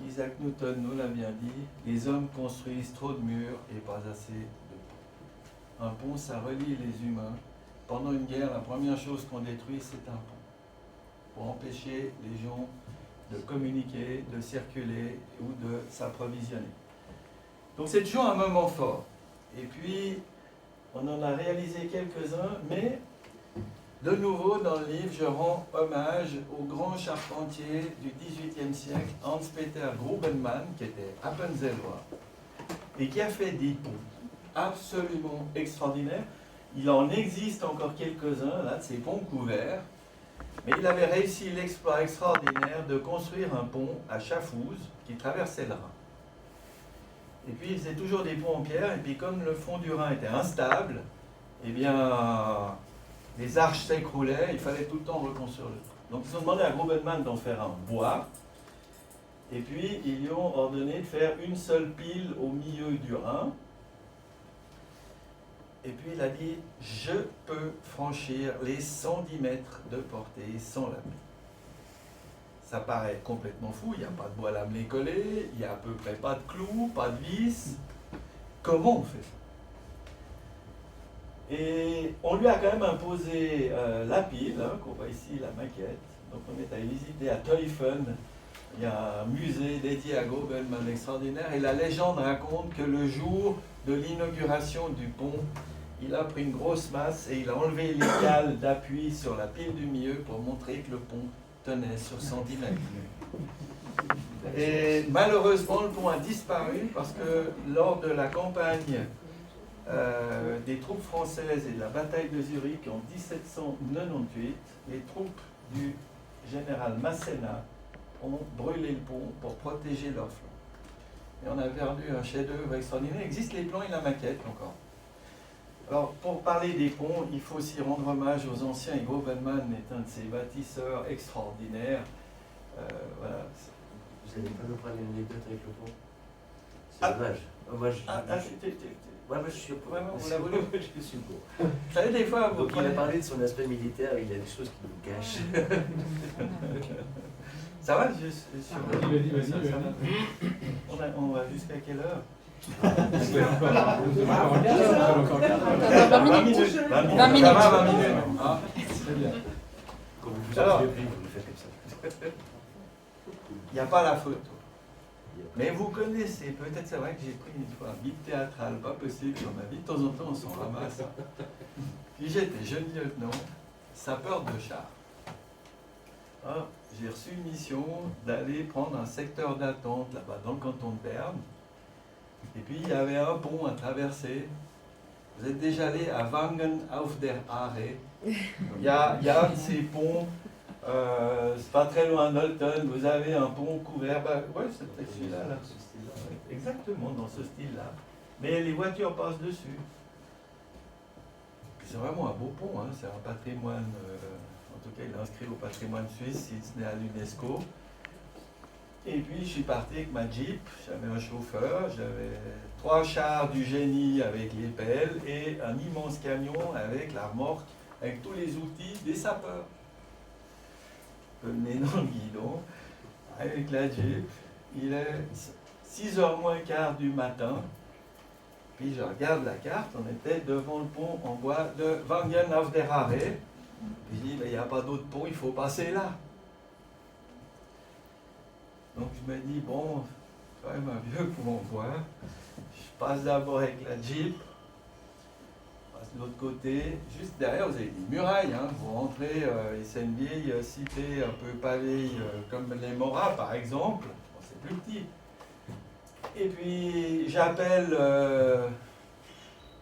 Isaac Newton nous l'a bien dit, les hommes construisent trop de murs et pas assez de ponts. Un pont, ça relie les humains. Pendant une guerre, la première chose qu'on détruit, c'est un pont. Pour empêcher les gens de communiquer, de circuler ou de s'approvisionner. Donc c'est toujours un moment fort. Et puis, on en a réalisé quelques-uns, mais de nouveau, dans le livre, je rends hommage au grand charpentier du XVIIIe siècle, Hans-Peter Grubenmann, qui était appenzellois, et qui a fait des ponts absolument extraordinaires. Il en existe encore quelques-uns, là, de ces ponts couverts, mais il avait réussi l'exploit extraordinaire de construire un pont à Chafouz, qui traversait le Rhin. Et puis, il faisait toujours des ponts en pierre, et puis comme le fond du Rhin était instable, eh bien, les arches s'écroulaient, il fallait tout le temps reconstruire le truc. Donc ils ont demandé à Grubenmann d'en faire un bois, et puis ils lui ont ordonné de faire une seule pile au milieu du Rhin. Et puis il a dit, je peux franchir les 110 mètres de portée sans lame. Ça paraît complètement fou, il n'y a pas de bois lamelé collé, il n'y a à peu près pas de clous, pas de vis. Comment on fait ça? Et on lui a quand même imposé la pile, hein, qu'on voit ici, la maquette. Donc on est allé visiter à Teufen. Il y a un musée dédié à Grubenmann extraordinaire. Et la légende raconte que le jour de l'inauguration du pont, il a pris une grosse masse et il a enlevé les cales d'appui sur la pile du milieu pour montrer que le pont tenait sur 110 mètres. Et malheureusement, le pont a disparu parce que lors de la campagne des troupes françaises et de la bataille de Zurich en 1798, les troupes du général Masséna ont brûlé le pont pour protéger leur flanc. Et on a perdu un chef-d'œuvre extraordinaire. Il existe les plans et la maquette encore. Alors, pour parler des ponts, il faut aussi rendre hommage aux anciens, et Grubenmann est un de ces bâtisseurs extraordinaires. Voilà. Vous n'allez pas nous parler d'une anecdote avec le pont? C'est dommage. Moi, je suis au Vraiment, vous l'avez voulu? Je suis pour. Vous savez, des fois, vous Donc il a parlé de son aspect militaire, il y a des choses qui nous cachent. Ça va? Vas-y. On va jusqu'à quelle heure? 20 minutes. 20 minutes. Ça va, 20 minutes. Ah, Très bien. Quand vous vous Alors, appuyez, vous le faites comme ça. il n'y a pas la photo. Mais vous connaissez, peut-être c'est vrai que j'ai pris une fois un beat théâtral, pas possible dans ma vie, de temps en temps on s'en ramasse. Puis j'étais jeune lieutenant, sapeur de char. j'ai reçu une mission d'aller prendre un secteur d'attente là-bas dans le canton de Berne. Et puis il y avait un pont à traverser. Vous êtes déjà allé à Wangen auf der Aare. Il y a un de ces ponts, c'est pas très loin d'Olten, vous avez un pont couvert. Ouais, c'était celui-là. Là. Exactement, dans ce style-là. Mais les voitures passent dessus. C'est vraiment un beau pont, hein. C'est un patrimoine, en tout cas il est inscrit au patrimoine suisse, il est à l'UNESCO. Et puis je suis parti avec ma Jeep, j'avais un chauffeur, j'avais 3 chars du génie avec les pelles et un immense camion avec la remorque, avec tous les outils des sapeurs. Je le mets dans le guidon, avec la Jeep, il est 6h moins quart du matin. Puis je regarde la carte, on était devant le pont en bois de Wangen auf der Aare. Puis je dis, il n'y a pas d'autre pont, il faut passer là. Donc je me dis, bon, c'est quand même un vieux pont en bois. Je passe d'abord avec la Jeep, je passe de l'autre côté. Juste derrière, vous avez des murailles. Hein. Vous rentrez, et c'est une vieille cité un peu pavée, comme les Moras par exemple. Bon, c'est plus petit. Et puis j'appelle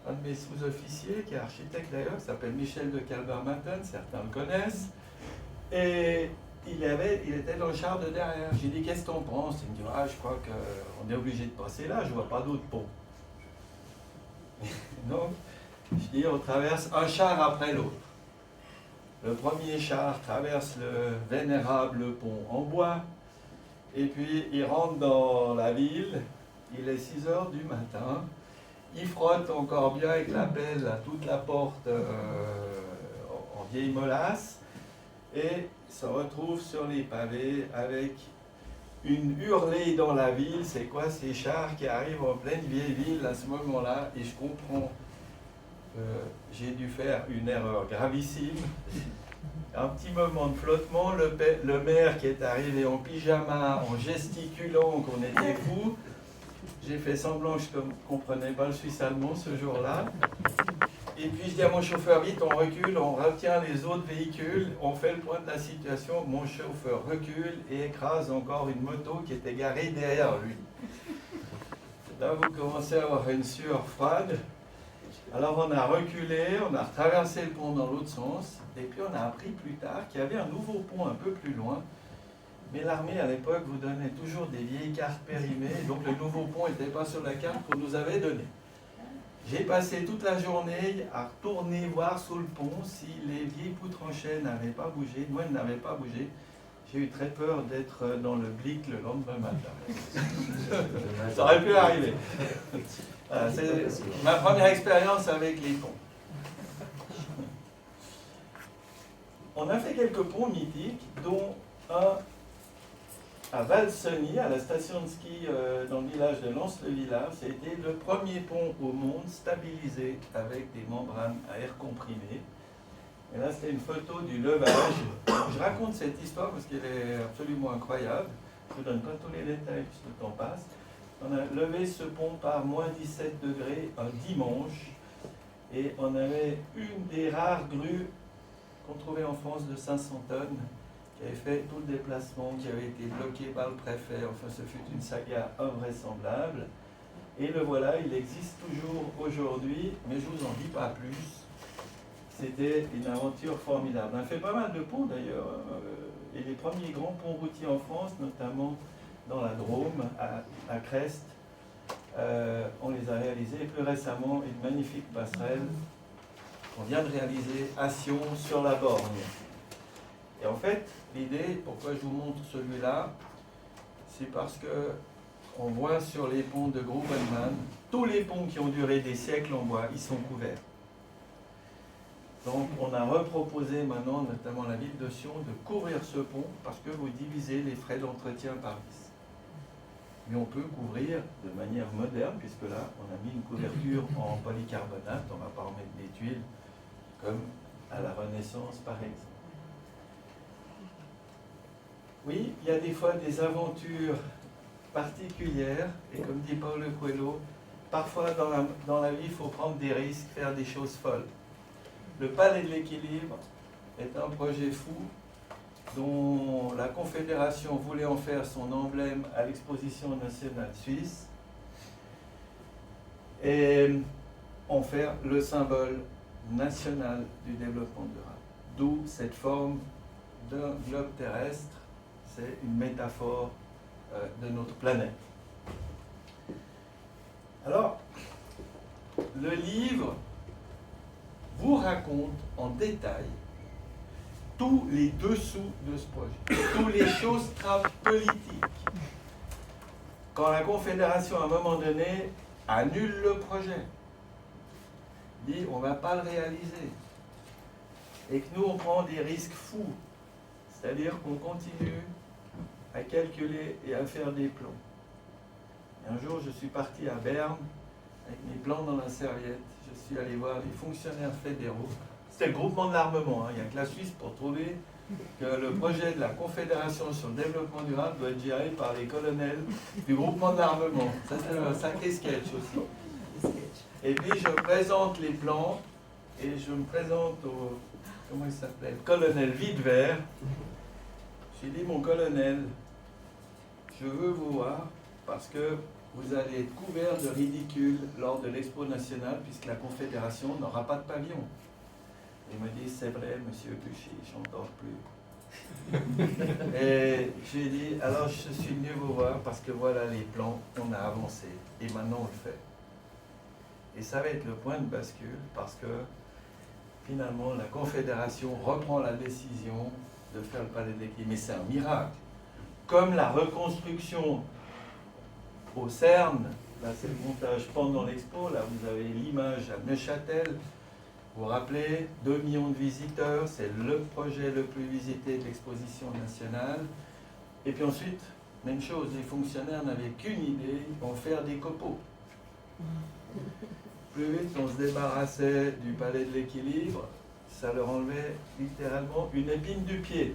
un de mes sous-officiers, qui est architecte d'ailleurs, qui s'appelle Michel de Calbermatten, certains le connaissent. Et il était dans le char de derrière. J'ai dit, qu'est-ce que t'en penses? Il me dit, je crois qu'on est obligé de passer là, je vois pas d'autre pont. Donc, je dis, on traverse un char après l'autre. Le premier char traverse le vénérable pont en bois, et puis il rentre dans la ville. Il est 6h du matin, il frotte encore bien avec la pelle à toute la porte en vieille molasse et se retrouve sur les pavés avec une hurlée dans la ville. C'est quoi ces chars qui arrivent en pleine vieille ville à ce moment-là? Et je comprends que j'ai dû faire une erreur gravissime. Un petit moment de flottement, le maire qui est arrivé en pyjama, en gesticulant qu'on était fous. J'ai fait semblant que je ne comprenais pas le suisse allemand ce jour-là. Et puis je dis à mon chauffeur, vite, on recule, on retient les autres véhicules, on fait le point de la situation. Mon chauffeur recule et écrase encore une moto qui était garée derrière lui. Là, vous commencez à avoir une sueur froide. Alors on a reculé, on a traversé le pont dans l'autre sens, et puis on a appris plus tard qu'il y avait un nouveau pont un peu plus loin. Mais l'armée, à l'époque, vous donnait toujours des vieilles cartes périmées, donc le nouveau pont n'était pas sur la carte qu'on nous avait donnée. J'ai passé toute la journée à retourner voir sous le pont si les vieilles poutres en chêne n'avaient pas bougé. Moi, elles n'avaient pas bougé. J'ai eu très peur d'être dans le Blick le lendemain matin. Ça aurait pu arriver. Voilà, c'est ma première expérience avec les ponts. On a fait quelques ponts mythiques, dont un à Valseny, à la station de ski dans le village de Lens-le-Villard. C'était le premier pont au monde stabilisé avec des membranes à air comprimé. Et là, c'était une photo du levage. Je raconte cette histoire parce qu'elle est absolument incroyable. Je ne vous donne pas tous les détails puisque le temps passe. On a levé ce pont par moins 17 degrés un dimanche. Et on avait une des rares grues qu'on trouvait en France de 500 tonnes, qui avait fait tout le déplacement, qui avait été bloqué par le préfet. Enfin, ce fut une saga invraisemblable. Et le voilà, il existe toujours aujourd'hui, mais je ne vous en dis pas plus. C'était une aventure formidable. On a fait pas mal de ponts d'ailleurs. Et les premiers grands ponts routiers en France, notamment dans la Drôme, à Crest, on les a réalisés. Et plus récemment, une magnifique passerelle qu'on vient de réaliser à Sion sur la Borgne. Et en fait, l'idée, pourquoi je vous montre celui-là, c'est parce que on voit sur les ponts de Grubenmann, tous les ponts qui ont duré des siècles en bois, ils sont couverts. Donc on a reproposé maintenant, notamment la ville de Sion, de couvrir ce pont parce que vous divisez les frais d'entretien par 10. Mais on peut couvrir de manière moderne, puisque là, on a mis une couverture en polycarbonate, on ne va pas remettre des tuiles, comme à la Renaissance par exemple. Oui, il y a des fois des aventures particulières, et comme dit Paulo Coelho, parfois dans la vie, il faut prendre des risques, faire des choses folles. Le Palais de l'équilibre est un projet fou dont la Confédération voulait en faire son emblème à l'exposition nationale suisse et en faire le symbole national du développement durable. D'où cette forme d'un globe terrestre, c'est une métaphore de notre planète. Alors, le livre vous raconte en détail tous les dessous de ce projet, toutes les choses politiques. Quand la Confédération, à un moment donné, annule le projet, dit on ne va pas le réaliser, et que nous on prend des risques fous, c'est-à-dire qu'on continue à calculer et à faire des plans. Et un jour je suis parti à Berne avec mes plans dans la serviette, je suis allé voir les fonctionnaires fédéraux. C'était le groupement de l'armement, il n'y a que la Suisse pour trouver que le projet de la Confédération sur le développement durable doit être géré par les colonels du groupement de l'armement. Ça c'est un sacré sketch aussi. Et puis je présente les plans et je me présente au, comment il s'appelait, le colonel Videvert. J'ai dit, mon colonel, je veux vous voir parce que vous allez être couvert de ridicule lors de l'Expo nationale puisque la Confédération n'aura pas de pavillon. Il me dit, c'est vrai, monsieur Buchy, j'en dors plus. Et j'ai dit, alors je suis venu vous voir parce que voilà les plans, on a avancé et maintenant on le fait. Et ça va être le point de bascule parce que finalement la Confédération reprend la décision de faire le palais de l'Équilibre. Mais c'est un miracle. Comme la reconstruction au CERN, là c'est le montage pendant l'expo, là vous avez l'image à Neuchâtel. Vous vous rappelez, 2 millions de visiteurs, c'est le projet le plus visité de l'exposition nationale. Et puis ensuite, même chose, les fonctionnaires n'avaient qu'une idée, ils vont faire des copeaux. Plus vite on se débarrassait du palais de l'Équilibre, ça leur enlevait littéralement une épine du pied.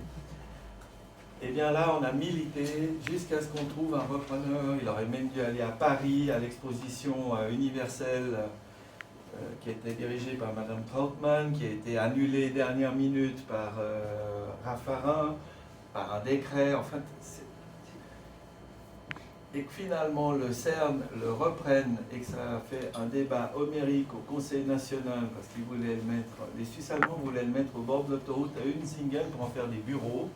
Et bien là, on a milité jusqu'à ce qu'on trouve un repreneur. Il aurait même dû aller à Paris, à l'exposition universelle qui était dirigée par Madame Trautmann, qui a été annulée dernière minute par Raffarin, par un décret. Enfin, et que finalement le CERN le reprenne et que ça a fait un débat homérique au Conseil national parce qu'ils voulaient le mettre, les Suisses allemands voulaient le mettre au bord de l'autoroute à Unsingen pour en faire des bureaux.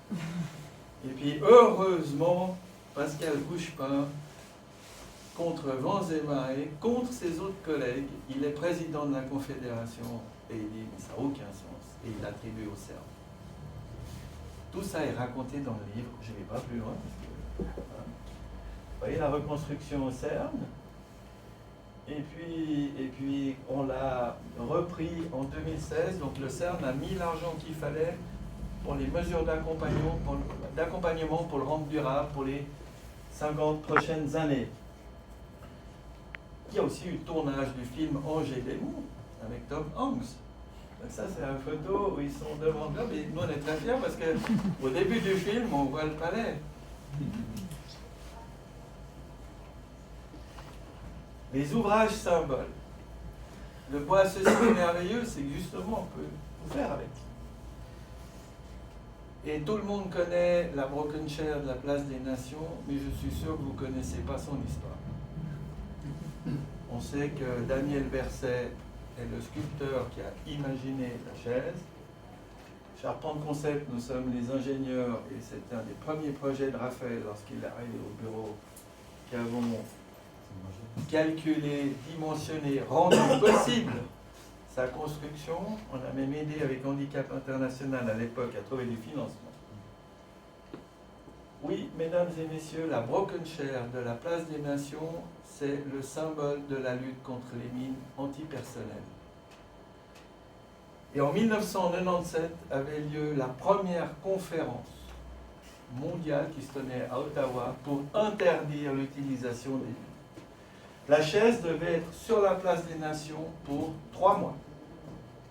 Et puis heureusement, Pascal Couchepin, contre vents et marées, contre ses autres collègues, il est président de la Confédération et il dit mais ça n'a aucun sens et il l'attribue au CERN. Tout ça est raconté dans le livre, je ne vais pas plus loin parce que, voilà. Vous voyez la reconstruction au CERN, et puis on l'a repris en 2016, donc le CERN a mis l'argent qu'il fallait pour les mesures d'accompagnement pour le rendre durable pour les 50 prochaines années. Il y a aussi eu le tournage du film Angers Démon avec Tom Hanks. Donc ça c'est une photo où ils sont devant le globe et nous on est très fiers parce qu'au début du film on voit le palais. Les ouvrages symboles. Le bois ceci est merveilleux, c'est que justement on peut tout faire avec. Et tout le monde connaît la Broken Chair de la Place des Nations, mais je suis sûr que vous ne connaissez pas son histoire. On sait que Daniel Verset est le sculpteur qui a imaginé la chaise. Charpente Concept, nous sommes les ingénieurs, et c'était un des premiers projets de Raphaël lorsqu'il est arrivé au bureau, qui avons calculé, dimensionné, rendu possible sa construction. On a même aidé avec Handicap International à l'époque à trouver du financement. Oui, mesdames et messieurs, la Broken Chair de la Place des Nations, c'est le symbole de la lutte contre les mines antipersonnelles. Et en 1997 avait lieu la première conférence mondiale qui se tenait à Ottawa pour interdire l'utilisation des mines. La chaise devait être sur la Place des Nations pour 3 mois.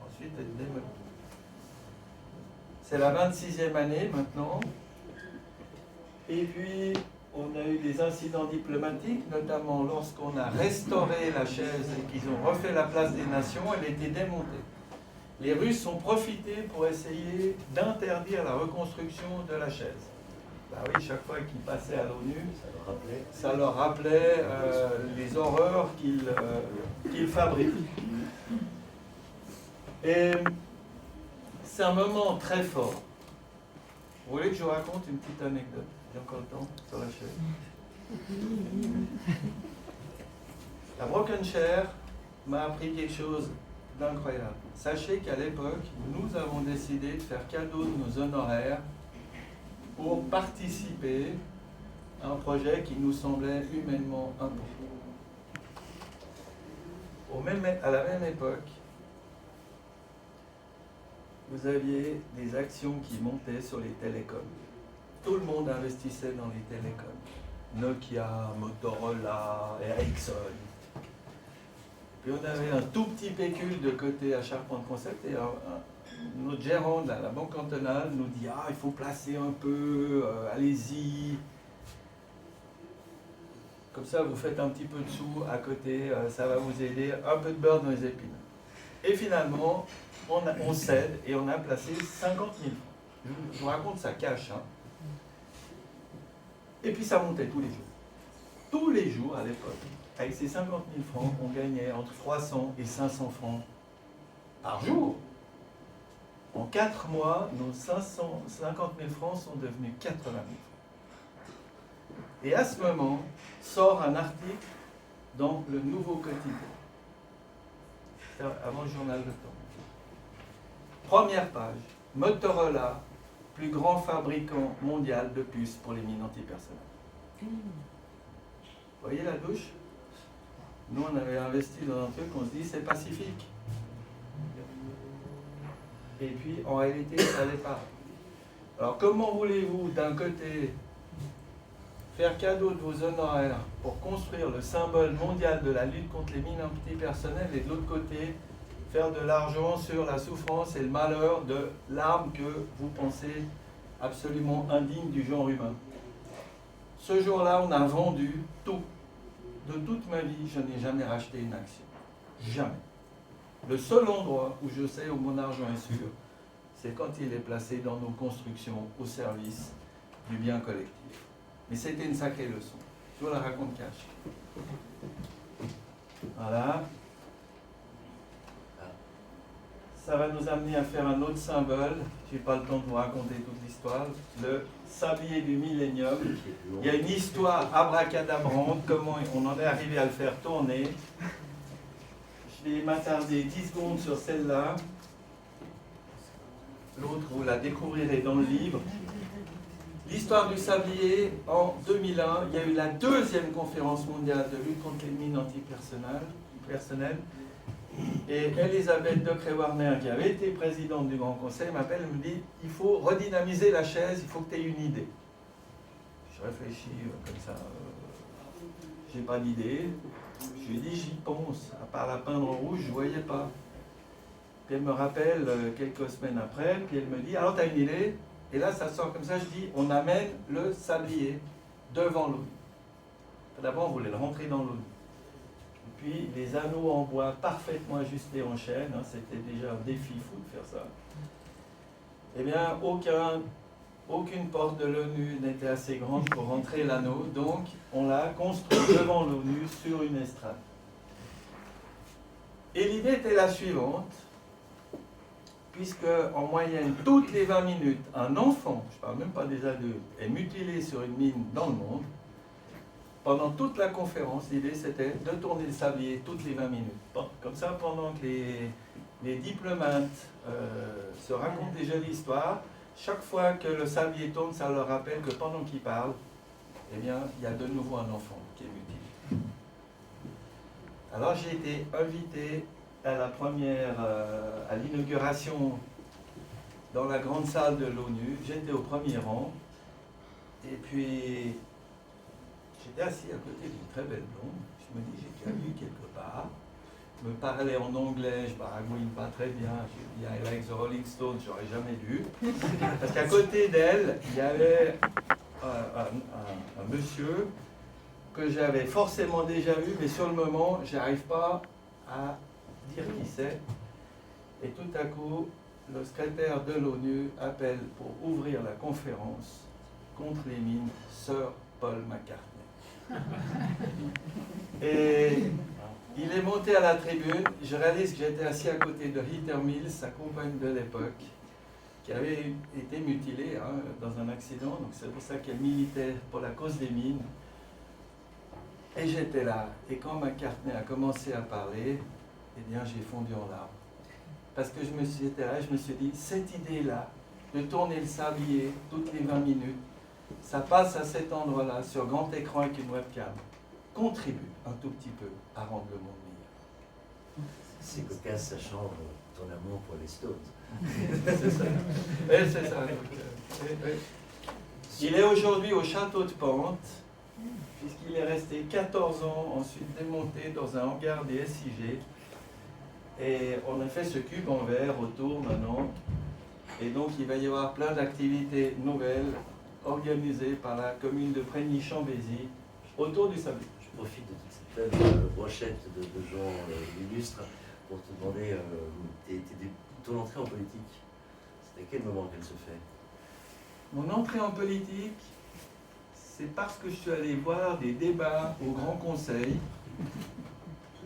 Ensuite, être démolie. C'est la 26e année maintenant. Et puis, on a eu des incidents diplomatiques, notamment lorsqu'on a restauré la chaise et qu'ils ont refait la Place des Nations, elle était démontée. les Russes ont profité pour essayer d'interdire la reconstruction de la chaise. Bah oui, chaque fois qu'ils passaient à l'ONU, ça leur rappelait les horreurs qu'ils fabriquent. Et c'est un moment très fort. Vous voulez que je vous raconte une petite anecdote? J'ai encore le temps sur la chaise. La Broken Chair m'a appris quelque chose d'incroyable. Sachez qu'à l'époque, nous avons décidé de faire cadeau de nos honoraires pour participer à un projet qui nous semblait humainement important. À la même époque, vous aviez des actions qui montaient sur les télécoms. Tout le monde investissait dans les télécoms. Nokia, Motorola, Ericsson. Puis on avait un tout petit pécule de côté à Charpente Concept et notre gérant de la banque cantonale nous dit « Ah, il faut placer un peu, allez-y. Comme ça, vous faites un petit peu de sous à côté, ça va vous aider, un peu de beurre dans les épines. » Et finalement, on cède et on a placé 50 000 francs. Je vous raconte ça cash. Hein. Et puis ça montait tous les jours. Tous les jours à l'époque. Avec ces 50 000 francs, on gagnait entre 300 et 500 francs par jour. En 4 mois, nos 50 000 francs sont devenus 80 000 francs. Et à ce moment, sort un article dans le Nouveau Quotidien, avant le journal Le Temps. Première page, Motorola, plus grand fabricant mondial de puces pour les mines antipersonnelles. Vous voyez la douche? Nous, on avait investi dans un truc, on se dit, c'est pacifique. Et puis, en réalité, ça l'est pas. Alors, comment voulez-vous, d'un côté, faire cadeau de vos honoraires pour construire le symbole mondial de la lutte contre les mines antipersonnelles et de l'autre côté, faire de l'argent sur la souffrance et le malheur de l'arme que vous pensez absolument indigne du genre humain? Ce jour-là, on a vendu tout. De toute ma vie, je n'ai jamais racheté une action. Jamais. Le seul endroit où je sais où mon argent est sûr, c'est quand il est placé dans nos constructions au service du bien collectif. Mais c'était une sacrée leçon. Je vous la raconte cash. Voilà. Ça va nous amener à faire un autre symbole. Je n'ai pas le temps de vous raconter toute l'histoire. Le sablier du millénium. Il y a une histoire abracadabrante, comment on en est arrivé à le faire tourner. Je vais m'attarder 10 secondes sur celle-là. L'autre, vous la découvrirez dans le livre. L'histoire du sablier, en 2001, il y a eu la 2e conférence mondiale de lutte contre les mines antipersonnelles. Et Elisabeth Decré-Warner, qui avait été présidente du Grand Conseil, m'appelle et me dit « Il faut redynamiser la chaise, il faut que tu aies une idée. » Je réfléchis comme ça, j'ai pas d'idée. Je lui ai dit « J'y pense. » À part la peindre en rouge, je ne voyais pas. Puis elle me rappelle quelques semaines après, puis elle me dit « Alors, tu as une idée ?» Et là, ça sort comme ça, je dis, on amène le sablier devant l'ONU. D'abord, on voulait le rentrer dans l'ONU. Puis, les anneaux en bois parfaitement ajustés en chaîne, hein, c'était déjà un défi fou de faire ça. Eh bien, aucune porte de l'ONU n'était assez grande pour rentrer l'anneau, donc on l'a construit devant l'ONU sur une estrade. Et l'idée était la suivante. Puisque, en moyenne, toutes les 20 minutes, un enfant, je ne parle même pas des adultes, est mutilé sur une mine dans le monde, pendant toute la conférence, l'idée c'était de tourner le sablier toutes les 20 minutes. Bon, comme ça, pendant que les diplomates se racontent des jolies histoires, chaque fois que le sablier tourne, ça leur rappelle que pendant qu'ils parlent, eh bien, il y a de nouveau un enfant qui est mutilé. Alors j'ai été invité à la première, à l'inauguration dans la grande salle de l'ONU. J'étais au premier rang et puis j'étais assis à côté d'une très belle blonde. Je me dis, j'ai déjà vu quelque part. Me parlait en anglais, je baragouine pas très bien. J'ai dit, I like the Rolling Stones, j'aurais jamais dû. Parce qu'à côté d'elle, il y avait un monsieur que j'avais forcément déjà vu, mais sur le moment, j'arrive pas à dire qui c'est. Et tout à coup, le secrétaire de l'ONU appelle pour ouvrir la conférence contre les mines Sir Paul McCartney. Et il est monté à la tribune. Je réalise que j'étais assis à côté de Heather Mills, sa compagne de l'époque, qui avait été mutilée dans un accident. Donc c'est pour ça qu'elle militait pour la cause des mines. Et j'étais là. Et quand McCartney a commencé à parler, eh bien j'ai fondu en larmes. Parce que je me suis dit, cette idée-là, de tourner le sablier toutes les 20 minutes, ça passe à cet endroit-là, sur grand écran avec une webcam, contribue un tout petit peu à rendre le monde meilleur. C'est cocasse, sachant ton amour pour les Stones. C'est ça. Et c'est ça. Il est aujourd'hui au château de Pente, puisqu'il est resté 14 ans, ensuite démonté dans un hangar des SIG. Et on a fait ce cube en verre autour maintenant. Et donc il va y avoir plein d'activités nouvelles organisées par la commune de Prégny-Chambésy autour du sablier. Je profite de toute cette belle brochette de gens illustres pour te demander ton entrée en politique. C'est à quel moment qu'elle se fait? Mon entrée en politique, c'est parce que je suis allé voir des débats au Grand Conseil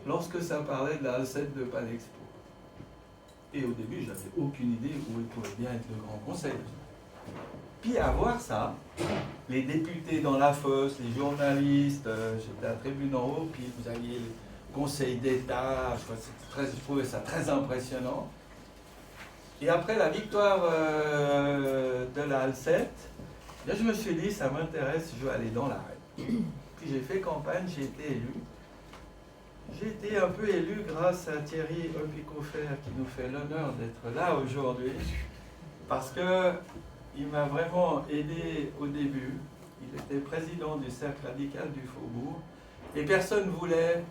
lorsque ça parlait de la Alcette de Palexpo. Et au début, je n'avais aucune idée où il pouvait bien être le Grand Conseil. Puis à voir ça, les députés dans la fosse, les journalistes, j'étais à la tribune en haut, puis vous aviez le Conseil d'État, je trouvais ça très impressionnant. Et après la victoire de la Alcette, là je me suis dit, ça m'intéresse, je veux aller dans l'arène. Puis j'ai fait campagne, j'ai été élu. J'ai été un peu élu grâce à Thierry Opicofer qui nous fait l'honneur d'être là aujourd'hui, parce qu'il m'a vraiment aidé au début. Il était président du cercle radical du Faubourg et personne ne voulait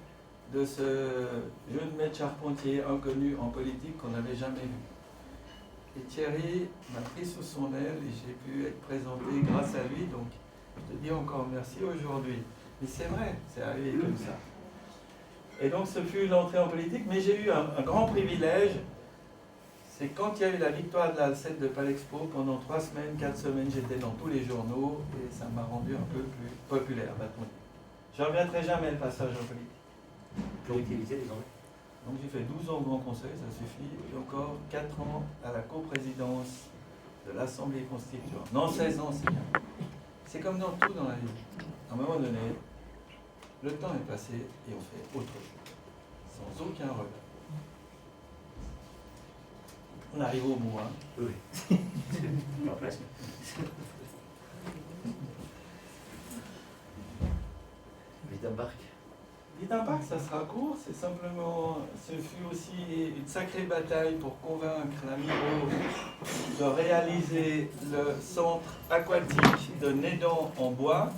de ce jeune maître charpentier inconnu en politique qu'on n'avait jamais vu. Et Thierry m'a pris sous son aile et j'ai pu être présenté grâce à lui, donc je te dis encore merci aujourd'hui. Mais c'est vrai, c'est arrivé comme ça. Et donc ce fut l'entrée en politique, mais j'ai eu un grand privilège, c'est quand il y a eu la victoire de la Alcette de Palexpo, pendant 3 semaines, 4 semaines, j'étais dans tous les journaux et ça m'a rendu un peu plus populaire. Je ne regretterai jamais le passage en politique. Productivité des hommes. Donc j'ai fait 12 ans au Grand Conseil, ça suffit, et encore 4 ans à la coprésidence de l'Assemblée constituante. Non, 16 ans, c'est bien. C'est comme dans tout dans la vie. À un moment donné, le temps est passé et on fait autre chose, sans aucun regret. On arrive au bout, hein? Oui. Enfin, presque. Vite embarque. Vite impact, ça sera court, c'est simplement, ce fut aussi une sacrée bataille pour convaincre la Miro de réaliser le centre aquatique de Nédan en bois.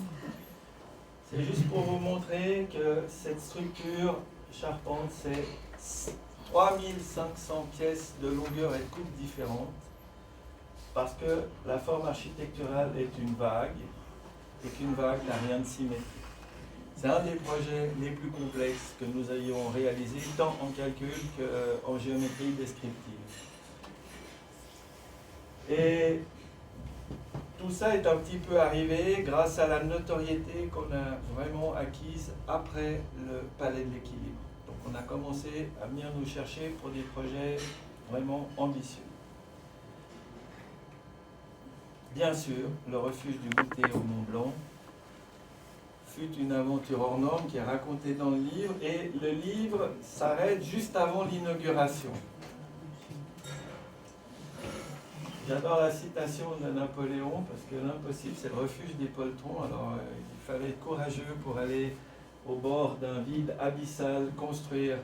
C'est juste pour vous montrer que cette structure charpente, c'est 3500 pièces de longueur et de coupe différentes, parce que la forme architecturale est une vague, et qu'une vague n'a rien de symétrique. C'est un des projets les plus complexes que nous ayons réalisé, tant en calcul qu'en géométrie descriptive. Et tout ça est un petit peu arrivé grâce à la notoriété qu'on a vraiment acquise après le Palais de l'Équilibre. Donc on a commencé à venir nous chercher pour des projets vraiment ambitieux. Bien sûr, le refuge du goûter au Mont Blanc fut une aventure hors norme qui est racontée dans le livre, et le livre s'arrête juste avant l'inauguration. J'adore la citation de Napoléon, parce que l'impossible, c'est le refuge des poltrons. Alors, il fallait être courageux pour aller au bord d'un vide abyssal, construire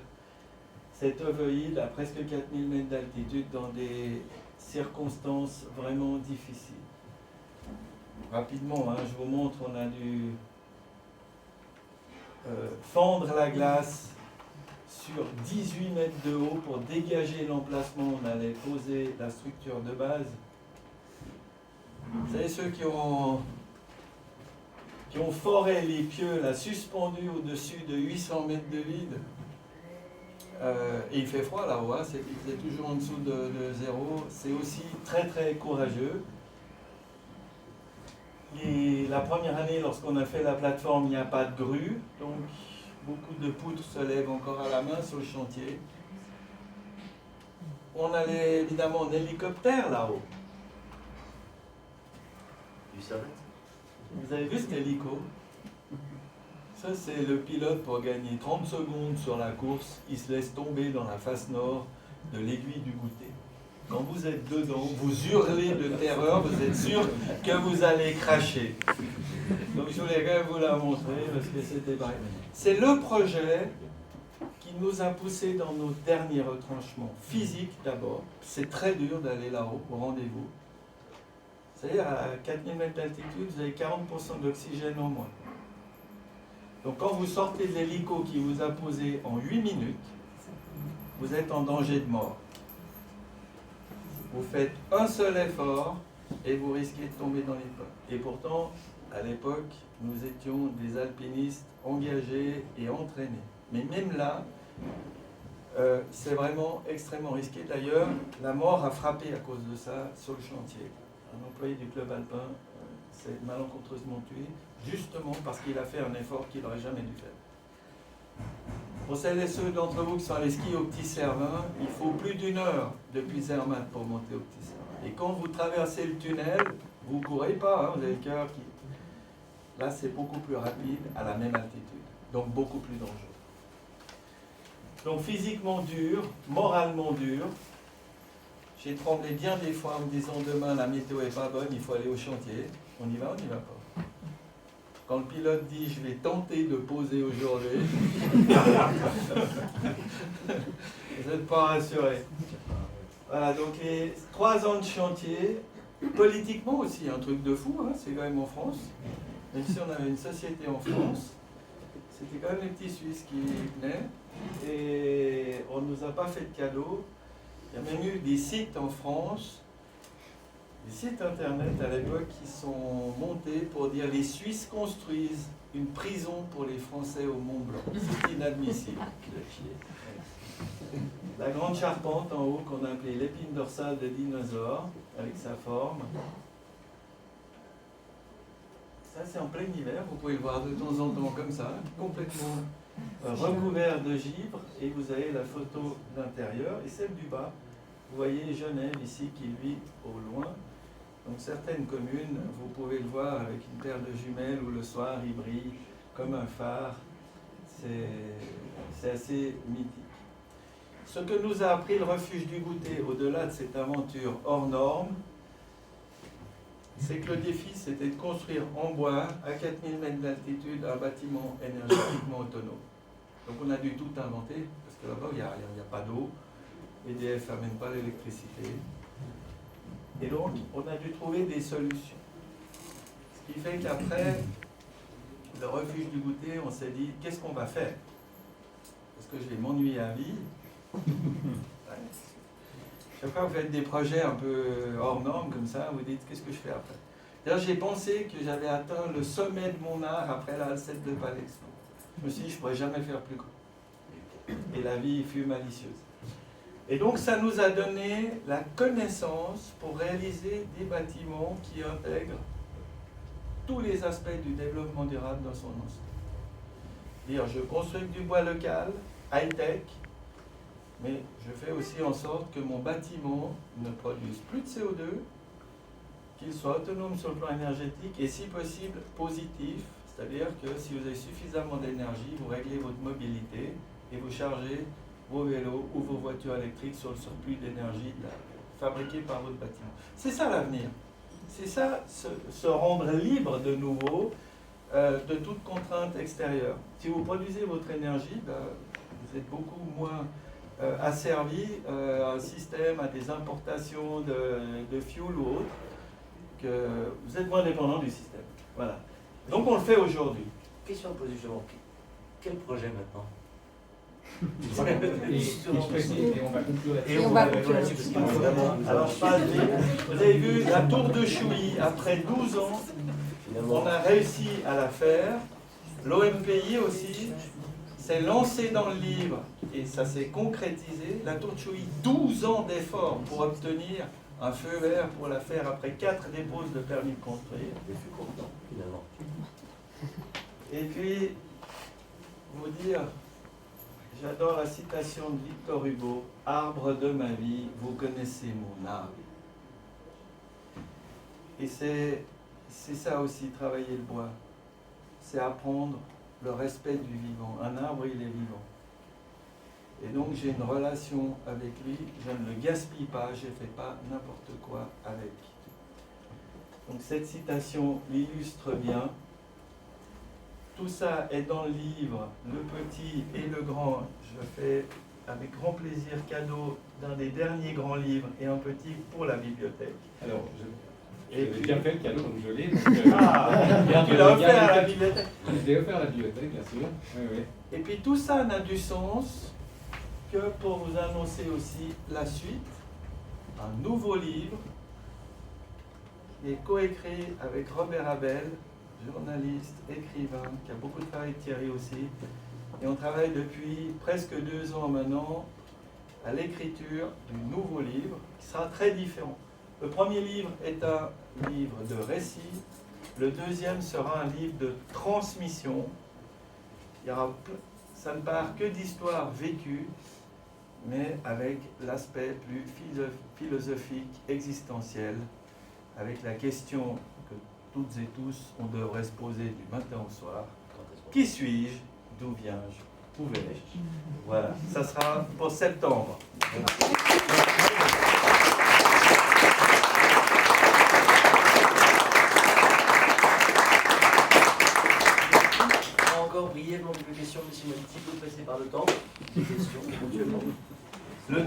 cet ovoïde à presque 4000 mètres d'altitude dans des circonstances vraiment difficiles. Rapidement, hein, je vous montre, on a dû fendre la glace sur 18 mètres de haut pour dégager l'emplacement. On allait poser la structure de base. Vous savez, ceux qui ont foré les pieux, là, suspendus au-dessus de 800 mètres de vide, Et il fait froid là-haut, hein, c'est toujours en dessous de 0. C'est aussi très très courageux. Et la première année, lorsqu'on a fait la plateforme, il n'y a pas de grue, donc beaucoup de poutres se lèvent encore à la main sur le chantier. On allait évidemment en hélicoptère là-haut. Du Servette. Vous avez vu cet hélico? Ça, c'est le pilote pour gagner 30 secondes sur la course. Il se laisse tomber dans la face nord de l'aiguille du goûter. Quand vous êtes dedans, vous hurlez de terreur, vous êtes sûr que vous allez cracher. Donc je voulais quand même vous la montrer parce que c'était pareil. C'est le projet qui nous a poussé dans nos derniers retranchements physiques d'abord. C'est très dur d'aller là-haut, au rendez-vous. Vous savez, à 4000 mètres d'altitude, vous avez 40% d'oxygène en moins. Donc quand vous sortez de l'hélico qui vous a posé en 8 minutes, vous êtes en danger de mort. Vous faites un seul effort et vous risquez de tomber dans les pommes. Et pourtant, à l'époque, nous étions des alpinistes engagés et entraînés. Mais même là, c'est vraiment extrêmement risqué. D'ailleurs, la mort a frappé à cause de ça sur le chantier. Un employé du club alpin s'est malencontreusement tué, justement parce qu'il a fait un effort qu'il n'aurait jamais dû faire. Pour celles et ceux d'entre vous qui sont allés skier au Petit Cervin, il faut plus d'1 heure depuis Zermatt pour monter au Petit Cervin. Et quand vous traversez le tunnel, vous ne courez pas, hein, vous avez le cœur qui... Là, c'est beaucoup plus rapide à la même altitude, donc beaucoup plus dangereux. Donc physiquement dur, moralement dur. J'ai tremblé bien des fois en me disant demain la météo n'est pas bonne, il faut aller au chantier. On y va, on n'y va pas. Quand le pilote dit je vais tenter de poser aujourd'hui, vous n'êtes pas rassurés. Voilà, donc les 3 ans de chantier, politiquement aussi un truc de fou, hein, c'est quand même en France. Même si on avait une société en France, c'était quand même les petits Suisses qui venaient et on ne nous a pas fait de cadeau. Il y a même eu des sites en France, des sites internet à l'époque qui sont montés pour dire les Suisses construisent une prison pour les Français au Mont Blanc. C'est inadmissible. La grande charpente en haut qu'on appelait l'épine dorsale de dinosaure avec sa forme. Ça c'est en plein hiver, vous pouvez le voir de temps en temps comme ça, complètement recouvert de givre, et vous avez la photo de l'intérieur et celle du bas. Vous voyez Genève ici qui vit au loin. Donc certaines communes, vous pouvez le voir avec une paire de jumelles où le soir il brille comme un phare. C'est assez mythique. Ce que nous a appris le refuge du goûter au-delà de cette aventure hors norme, c'est que le défi c'était de construire en bois à 4000 mètres d'altitude un bâtiment énergétiquement autonome. Donc on a dû tout inventer parce que là-bas il n'y a pas d'eau. EDF n'amène pas l'électricité. Et donc, on a dû trouver des solutions. Ce qui fait qu'après le refuge du goûter, on s'est dit, qu'est-ce qu'on va faire? Parce que je vais m'ennuyer à vie. Ouais. Chaque fois que vous faites des projets un peu hors normes comme ça, vous dites, qu'est-ce que je fais après? D'ailleurs, j'ai pensé que j'avais atteint le sommet de mon art après la Alcette de Palexpo. Je me suis dit, je ne pourrais jamais faire plus grand. Et la vie fut malicieuse. Et donc ça nous a donné la connaissance pour réaliser des bâtiments qui intègrent tous les aspects du développement durable dans son ensemble. Dire je construis du bois local, high-tech, mais je fais aussi en sorte que mon bâtiment ne produise plus de CO2, qu'il soit autonome sur le plan énergétique et si possible positif, c'est-à-dire que si vous avez suffisamment d'énergie, vous réglez votre mobilité et vous chargez vos vélos ou vos voitures électriques sur le surplus d'énergie fabriqué par votre bâtiment. C'est ça l'avenir. C'est ça, se rendre libre de nouveau de toute contrainte extérieure. Si vous produisez votre énergie, vous êtes beaucoup moins asservi à un système, à des importations de fuel ou autre, que vous êtes moins dépendant du système. Voilà. Donc on le fait aujourd'hui. Question à poser justement. Quel projet maintenant? Et on va conclure là-dessus. Et on va conclure là-dessus parce qu'il y a vraiment. Alors je passe vite. Vous avez vu la tour de Chouilly, après 12 ans, Finalement, on a réussi à la faire. L'OMPI aussi, s'est lancé dans le livre et ça s'est concrétisé. La Tour de Chouy, 12 ans d'efforts pour obtenir un feu vert pour la faire après 4 déposes de permis de construire. Il fut content, finalement. Et puis, vous dire, j'adore la citation de Victor Hugo, « Arbre de ma vie, vous connaissez mon arbre ». Et c'est ça aussi, travailler le bois. C'est apprendre le respect du vivant. Un arbre, il est vivant. Et donc, j'ai une relation avec lui, je ne le gaspille pas, je ne fais pas n'importe quoi avec. Donc, cette citation l'illustre bien. Tout ça est dans le livre, le petit et le grand. Je fais avec grand plaisir cadeau d'un des derniers grands livres et un petit pour la bibliothèque. Alors, Et j'ai puis- bien fait le cadeau, donc je l'ai. Tu l'as offert à la bibliothèque. Je l'ai offert à la bibliothèque, bien sûr. Oui, oui. Et puis tout ça n'a du sens que pour vous annoncer aussi la suite, un nouveau livre qui est coécrit avec Robert Abel, journaliste, écrivain, qui a beaucoup travaillé avec Thierry aussi. Et on travaille depuis presque 2 ans maintenant à l'écriture du nouveau livre, qui sera très différent. Le premier livre est un livre de récit, le deuxième sera un livre de transmission. Il y aura, ça ne part que d'histoires vécues, mais avec l'aspect plus philosophique, existentiel, avec la question que toutes et tous on devrait se poser du matin au soir. Qui suis-je? D'où viens-je? Où vais-je? Voilà, ça sera pour septembre. Encore brièvement quelques questions, monsieur Malti, peut passer par le temps. Des questions éventuellement.